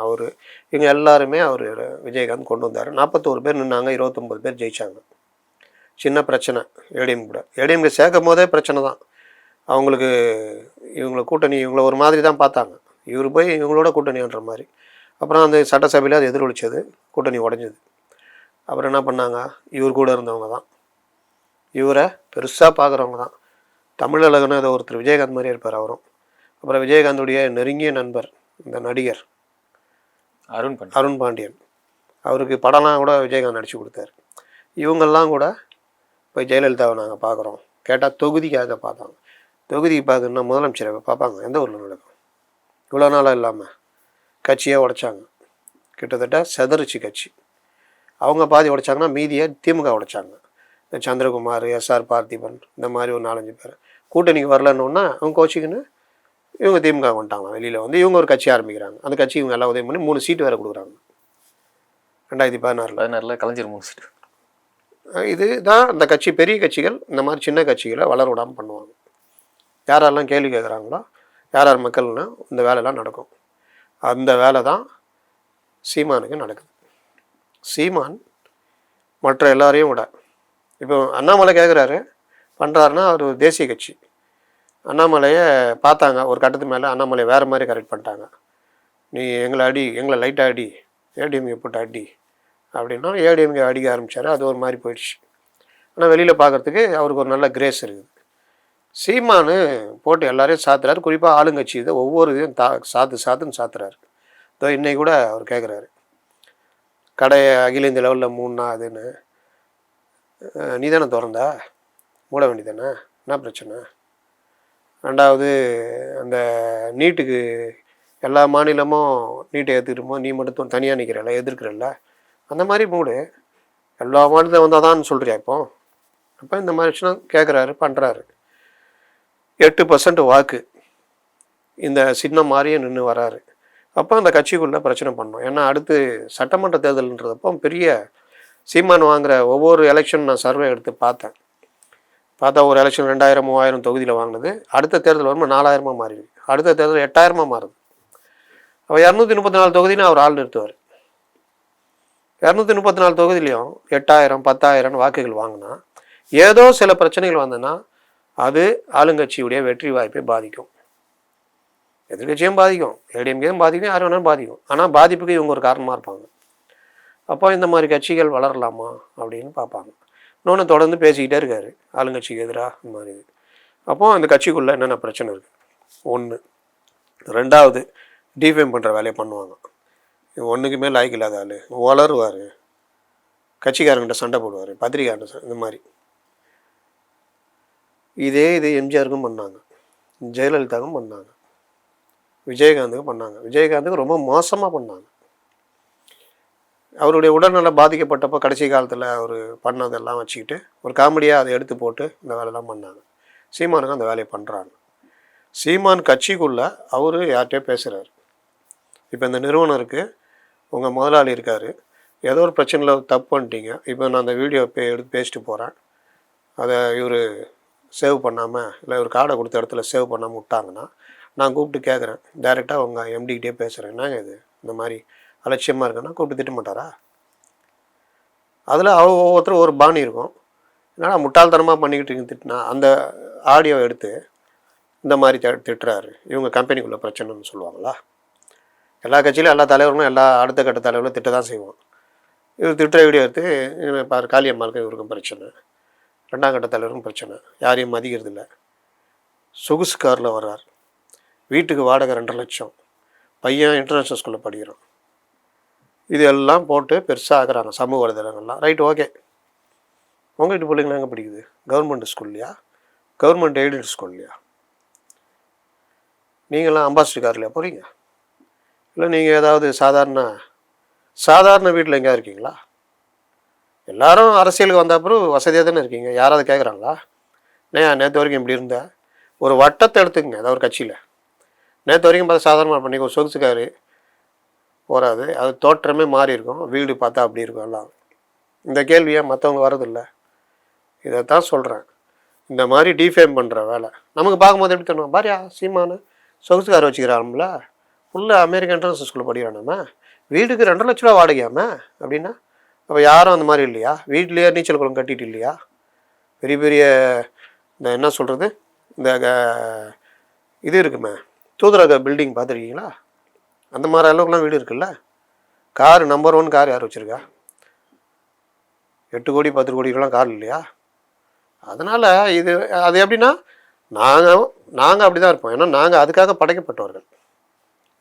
இவங்க எல்லாருமே விஜயகாந்த் கொண்டு வந்தார். 41 பேர் நின்னாங்க, 29 பேர் ஜெயித்தாங்க. சின்ன பிரச்சனை ஏடிஎம் கூட, ஏடிஎம்க்கு சேர்க்கும் போதே பிரச்சனை தான். அவங்களுக்கு இவங்களை கூட்டணி இவங்கள ஒரு மாதிரி தான் பார்த்தாங்க. இவர் போய் இவங்களோட கூட்டணின்ற மாதிரி. அப்புறம் அந்த சட்டசபையில் அது எதிரொலிச்சது, கூட்டணி உடஞ்சது. அப்புறம் என்ன பண்ணாங்க, இவர் கூட இருந்தவங்க தான், இவரை பெருசாக பார்க்குறவங்க தான். தமிழழகன்னு ஏதோ ஒருத்தர் விஜயகாந்த் மாதிரியே இருப்பார் அவரும். அப்புறம் விஜயகாந்துடைய நெருங்கிய நண்பர் இந்த நடிகர் அருண் பாண்டியன், அவருக்கு படம்லாம் கூட விஜயகாந்த் நடித்து கொடுத்தாரு. இவங்கெல்லாம் கூட போய் ஜெயலலிதாவை நாங்கள் பார்க்குறோம் கேட்டால் தொகுதிக்காக பார்த்தாங்க. தொகுதிக்கு பார்க்கணுன்னா முதலமைச்சரை பார்ப்பாங்க, எந்த ஊரில் நடக்கும்? இவ்வளோ நாளாக இல்லாமல் கட்சியை உடைச்சாங்க, கிட்டத்தட்ட செதறிச்சு கட்சி. அவங்க பாதி உடைச்சாங்கன்னா மீதியை திமுக உடைச்சாங்க. சந்திரகுமார், எஸ்ஆர் பார்த்திபன், இந்த மாதிரி ஒரு 4-5 பேர் கூட்டணிக்கு வரலன்னொன்னா அவங்க கோச்சிக்குன்னு இவங்க திமுக வந்துட்டாங்க. வெளியில் வந்து இவங்க ஒரு கட்சி ஆரம்பிக்கிறாங்க. அந்த கட்சி இவங்க எல்லாம் உதவி பண்ணி 3 சீட்டு வேறு கொடுக்குறாங்க 2016 கலைஞர் 3 சீட்டு. இது தான் அந்த கட்சி. பெரிய கட்சிகள் இந்த மாதிரி சின்ன கட்சிகளை வளர விடாமல் பண்ணுவாங்க. யாரெல்லாம் கேள்வி கேட்குறாங்களோ, யார் மக்கள்னா இந்த வேலைலாம் நடக்கும். அந்த வேலை தான் சீமானுக்கு நடக்குது. சீமான் மற்ற எல்லாரையும் விட இப்போ அண்ணாமலை கேட்குறாரு பண்ணுறாருன்னா அவர் தேசிய கட்சி. அண்ணாமலையை பார்த்தாங்க ஒரு கட்டத்துக்கு மேலே, அண்ணாமலையை வேறு மாதிரி கரெக்ட் பண்ணிட்டாங்க. நீ எங்களை லைட்டாக அடி, ஏடிஎம்கே போட்டு அடி அப்படின்னா ஏடிஎம்கே அடிக்க ஆரம்பித்தார். அது ஒரு மாதிரி போயிடுச்சு. ஆனால் வெளியில் பார்க்குறதுக்கு அவருக்கு ஒரு நல்ல கிரேஸ் இருக்குது. சீமானு போட்டு எல்லாரையும் சாத்துறாரு. குறிப்பாக ஆளுங்கட்சி இதை ஒவ்வொரு இதையும் சாத்துன்னு சாத்துறாரு. இதோ இன்னைக்கு கூட அவர் கேட்குறாரு, கடையை அகில இந்திய லெவலில் 3 அதுன்னு நீ தானே திறந்த, மூட வேண்டியதானே, என்ன பிரச்சனை? 2வது அந்த நீட்டுக்கு எல்லா மாநிலமும் நீட்டை ஏற்றுக்கிட்டுமோ, நீ மட்டும் தனியாக நிற்கிறல்ல, எதிர்க்கிறல்ல, அந்த மாதிரி மூடு. எல்லா மாநிலத்தையும் வந்தால் தான் சொல்கிறியா இப்போ? அப்போ இந்த மாதிரி விஷயம் கேட்குறாரு, பண்ணுறாரு. 8% வாக்கு இந்த சின்னம் மாதிரியே நின்று வராரு. அப்போ அந்த கட்சிக்குள்ளே பிரச்சனை பண்ணோம். ஏன்னா அடுத்து சட்டமன்ற தேர்தல்ன்றதப்போ பெரிய சீமான் வாங்குகிற ஒவ்வொரு எலெக்ஷன் நான் சர்வே எடுத்து பார்த்தா ஒரு எலெக்ஷன் 2000-3000 தொகுதியில் வாங்கினது அடுத்த தேர்தல் வரும்போது 4000 மாறிடுது. அடுத்த தேர்தல் 8000 மாறுது. அப்போ 234 தொகுதின்னு அவர் ஆள் நிறுத்துவார். 234 தொகுதியிலையும் 8000 10,000 வாக்குகள் வாங்கினா ஏதோ சில பிரச்சனைகள் வந்ததுன்னா அது ஆளுங்கட்சியுடைய வெற்றி வாய்ப்பை பாதிக்கும். எதிர்கட்சியும் பாதிக்கும், ஏடிஎம்கேயும் பாதிக்கும், யார் வேணாலும் பாதிக்கும். ஆனால் பாதிப்புக்கு இவங்க ஒரு காரணமாக இருப்பாங்க. அப்போ இந்த மாதிரி கட்சிகள் வளரலாமா அப்படின்னு பார்ப்பாங்க. இன்னொன்று தொடர்ந்து பேசிக்கிட்டே இருக்காரு ஆளுங்கட்சிக்கு எதிராக இந்த மாதிரி. அப்போது அந்த கட்சிக்குள்ளே என்னென்ன பிரச்சனை இருக்குது? 1. 2வது டிஃபேம் பண்ணுற வேலையை பண்ணுவாங்க. ஒன்றுக்குமே லாய்க்கு இல்லாத ஆள் வளருவார், கட்சிக்காரங்கிட்ட சண்டை போடுவார், பத்திரிக்காரன் இந்த மாதிரி. இது எம்ஜிஆருக்கும் பண்ணாங்க, ஜெயலலிதாவுக்கும் பண்ணாங்க, விஜயகாந்துக்கும் பண்ணாங்க. விஜயகாந்துக்கு ரொம்ப மோசமாக பண்ணாங்க. அவருடைய உடல்நல பாதிக்கப்பட்டப்போ கடைசி காலத்தில் அவர் பண்ணதெல்லாம் வச்சுக்கிட்டு ஒரு காமெடியாக அதை எடுத்து போட்டு இந்த வேலையெல்லாம் பண்ணாங்க. சீமானுக்கு அந்த வேலையை பண்ணுறாங்க. சீமான் கட்சிக்குள்ளே அவர் யார்கிட்டயோ பேசுகிறார். இப்போ இந்த நிறுவனருக்கு உங்கள் முதலாளி இருக்கார், ஏதோ ஒரு பிரச்சனையில் தப்பு பண்ணிட்டீங்க, இப்போ நான் அந்த வீடியோ எடுத்து பேசிட்டு போகிறேன், அதை இவர் சேவ் பண்ணாமல் இல்லை ஒரு கார்டை கொடுத்த இடத்துல சேவ் பண்ணாமல் விட்டாங்கன்னா நான் கூப்பிட்டு கேட்குறேன், டைரெக்டாக உங்கள் எம்டிக்கிட்டே பேசுகிறேன், என்னங்க இது இந்த மாதிரி அலட்சியமாக இருக்குன்னா கூப்பிட்டு திட்ட மாட்டாரா? அதில் ஒவ்வொருத்தரும் ஒரு பாணி இருக்கும். என்னடா முட்டாள்தனமாக பண்ணிக்கிட்டு இருக்கு திட்டினா அந்த ஆடியோ எடுத்து இந்த மாதிரி திட்டுறாரு, இவங்க கம்பெனிக்குள்ளே பிரச்சனைன்னு சொல்லுவாங்களா? எல்லா கட்சியிலும் எல்லா தலைவர்களும் எல்லா அடுத்த கட்ட தலைவர்களும் திட்ட தான் செய்வோம். இவர் திட்டுற வீடியோ எடுத்து பாரு காளியம்மாளுக்கும் இவருக்கும் பிரச்சனை, 2ஆம் கட்ட தலைவருக்கும் பிரச்சனை, யாரையும் மதிக்கிறது இல்லை, சொகுசு காரில் வர்றார், வீட்டுக்கு வாடகை 2.5 லட்சம், பையன் இன்டர்நேஷ்னல் ஸ்கூலில் படிக்கிறான். இது எல்லாம் போட்டு பெருசாக ஆக்குறாங்க சமூக வலைதளங்கள்லாம். Right, okay. உங்கள் வீட்டு பிள்ளைங்களாம் எங்கே படிக்குது? கவர்மெண்ட் ஸ்கூல்லையா? கவர்மெண்ட் எய்டட் ஸ்கூல்லையா? நீங்களாம் அம்பாசிடர் கார்லையா போகிறீங்க? இல்லை நீங்கள் ஏதாவது சாதாரண வீட்டில் எங்கேயா இருக்கீங்களா? எல்லாரும் அரசியலுக்கு வந்த அப்புறம் வசதியாக தானே இருக்கீங்க. யாராவது கேட்குறாங்களா? நேற்று வரைக்கும் இப்படி இருந்த ஒரு வட்டத்தை எடுத்துக்கங்க, ஏதாவது ஒரு கட்சியில் நேற்று வரைக்கும் பார்த்து சாதாரணமாக பண்ணி ஒரு சொகுசுக்காரு போகாது, அது தோற்றமே மாறி இருக்கும், வீடு பார்த்தா அப்படி இருக்கும் எல்லாம். இந்த கேள்வியை மற்றவங்க வரதில்லை. இதைத்தான் சொல்கிறேன். இந்த மாதிரி டிஃபேம் பண்ணுற வேலை நமக்கு பார்க்கும்போது எப்படி தரணும்? பாரியா சீமானு சொகுசுக்கார் வச்சுக்கிறான்ல, ஃபுல்லாக அமெரிக்கன் இன்டர்நேஷ்னல் ஸ்கூலில் படிக்கிறானாம, வீட்டுக்கு 2.5 லட்ச ரூபா வாடகையாம அப்படின்னா அப்போ யாரும் அந்த மாதிரி இல்லையா? வீட்லேயே நீச்சல் குளம் கட்டிட்டு இல்லையா? பெரிய பெரிய இந்த என்ன சொல்கிறது, இந்த இது இருக்குமே தூதரக பில்டிங் பார்த்துருக்கீங்களா? அந்த மாதிரி அளவுக்குலாம் வீடு இருக்குல்ல. கார் நம்பர் 1 கார் யார் வச்சுருக்கா? 8 கோடி 10 கோடிக்கெல்லாம் கார் இல்லையா? அதனால் இது அது எப்படின்னா நாங்கள் அப்படி தான் இருப்போம். ஏன்னா நாங்கள் அதுக்காக படைக்கப்பட்டவர்கள்.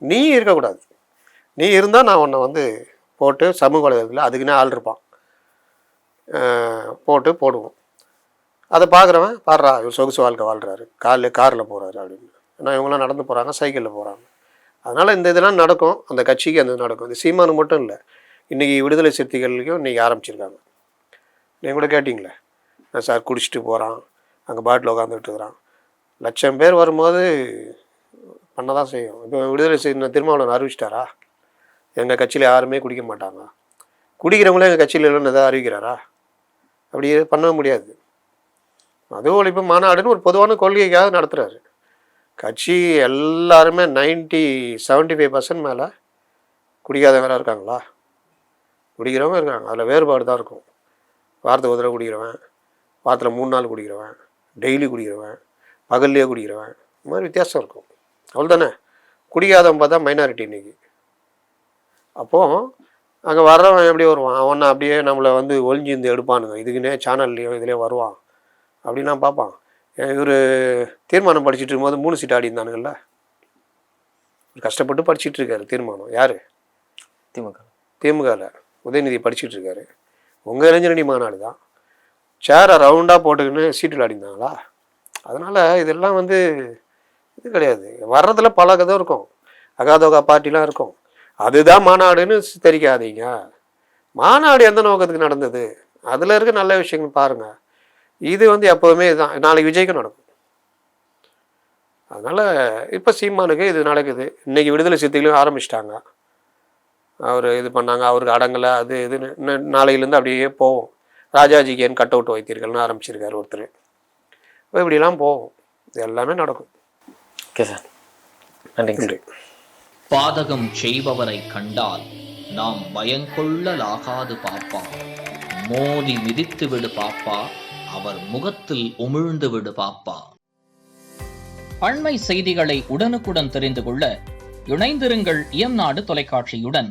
நீ இருக்கக்கூடாது. நீ இருந்தால் நான் உன்னை வந்து போட்டு சமூக வலைதளத்தில் அதுக்குன்னே ஆள் இருப்பான், போடுவோம். அதை பார்க்குறவன் பாடுறா இவர் சொகுசு வாழ்க்கை வாழ்கிறாரு, காரில் போகிறாரு அப்படின்னு. ஏன்னா இவங்களாம் நடந்து போகிறாங்க, சைக்கிளில் போகிறாங்க. அதனால் இந்த இதெல்லாம் நடக்கும். அந்த கட்சிக்கு அந்த நடக்கும். இந்த சீமானு மட்டும் இல்லை, இன்றைக்கி விடுதலை சிறுத்தைகளையும் இன்றைக்கி ஆரம்பிச்சிருக்காங்க. நீங்கள் கூட கேட்டிங்களே, சார் குடிச்சிட்டு போகிறான், அங்கே பாட்டில் உட்காந்துட்டு இருக்கிறான். 1,00,000 பேர் வரும்போது பண்ண தான் செய்யும். இப்போ விடுதலை திருமாவளவன் அறிவிச்சிட்டாரா? எங்கள் கட்சியில் யாருமே குடிக்க மாட்டாங்க, குடிக்கிறவங்களே எங்கள் கட்சியில் இல்லைன்னு எதாவது அறிவிக்கிறாரா? அப்படி பண்ண முடியாது. மது ஒழிப்பு மாநாடுன்னு ஒரு பொதுவான கொள்கைக்காக நடத்துகிறாரு. கட்சி எல்லாருமே 75% மேலே குடிக்காதவராக இருக்காங்களா? குடிக்கிறவங்க இருக்காங்க. அதில் வேறுபாடு தான் இருக்கும். வாரத்துக்கு ஒரு தடவை குடிக்கிறவன், வாரத்தில் 3 நாள் குடிக்கிறவன், டெய்லி குடிக்கிறவன், பகல்லையே குடிக்கிறவன், இந்த மாதிரி வித்தியாசம் இருக்கும். அவ்வளோ தானே. குடிக்காதவன் பார்த்தா மைனாரிட்டி இன்றைக்கி. அப்போது அங்கே வர்றவன் எப்படி வருவான்? அவனை அப்படியே நம்மளை வந்து ஒளிஞ்சிருந்து எடுப்பானுங்க. இதுக்குன்னே சேனல்லையோ இதுலேயே வருவான் அப்படின்னா பார்ப்பான். இவர் தீர்மானம் படிச்சுட்டு இருக்கும்போது 3 சீட் ஆடி இருந்தானுங்கள்ல. கஷ்டப்பட்டு படிச்சுட்டு இருக்காரு தீர்மானம். யார்? திமுகவில் உதயநிதி படிச்சுட்டு இருக்காரு. உங்கள் இளைஞரணி மாநாடு தான். சேரை ரவுண்டாக போட்டுக்கின்னு சீட்டில் ஆடிந்தாங்களா? அதனால் இதெல்லாம் வந்து இது கிடையாது. வர்றதில் பல கதை இருக்கும், அகாதோகா பார்ட்டிலாம் இருக்கும். அதுதான் மாநாடுன்னு தெரியாதீங்க. மாநாடு எந்த நோக்கத்துக்கு நடந்தது, அதில் இருக்க நல்ல விஷயங்கள் பாருங்கள். இது வந்து எப்போதுமே இதுதான். நாளைக்கு விஜய்க்கும் நடக்கும். அதனால் இப்போ சீமானுக்கு இது நடக்குது. இன்றைக்கி விடுதலை சிறுத்தைகளையும் ஆரம்பிச்சிட்டாங்க. அவர் இது பண்ணாங்க, அவருக்கு அடங்கலை, அது இதுன்னு நாளையிலேருந்து அப்படியே போவோம். ராஜாஜிக்கு ஏன் கட் அவுட் வைத்தீர்கள்னு ஆரம்பிச்சிருக்காரு ஒருத்தர். இப்போ இப்படிலாம் போவோம். இது எல்லாமே நடக்கும். ஓகே சார், நன்றி. பாதகம் செய்பவரை கண்டால் நாம் பயங்கொள்ளலாகாது பாப்பா, மோதி மிதித்து விடு பாப்பா, அவர் முகத்தில் உமிழ்ந்து விடு பாப்பா. அண்மை செய்திகளை உடனுக்குடன் தெரிந்து கொள்ள இணைந்திருங்கள் இயம்நாடு தொலைக்காட்சியுடன்.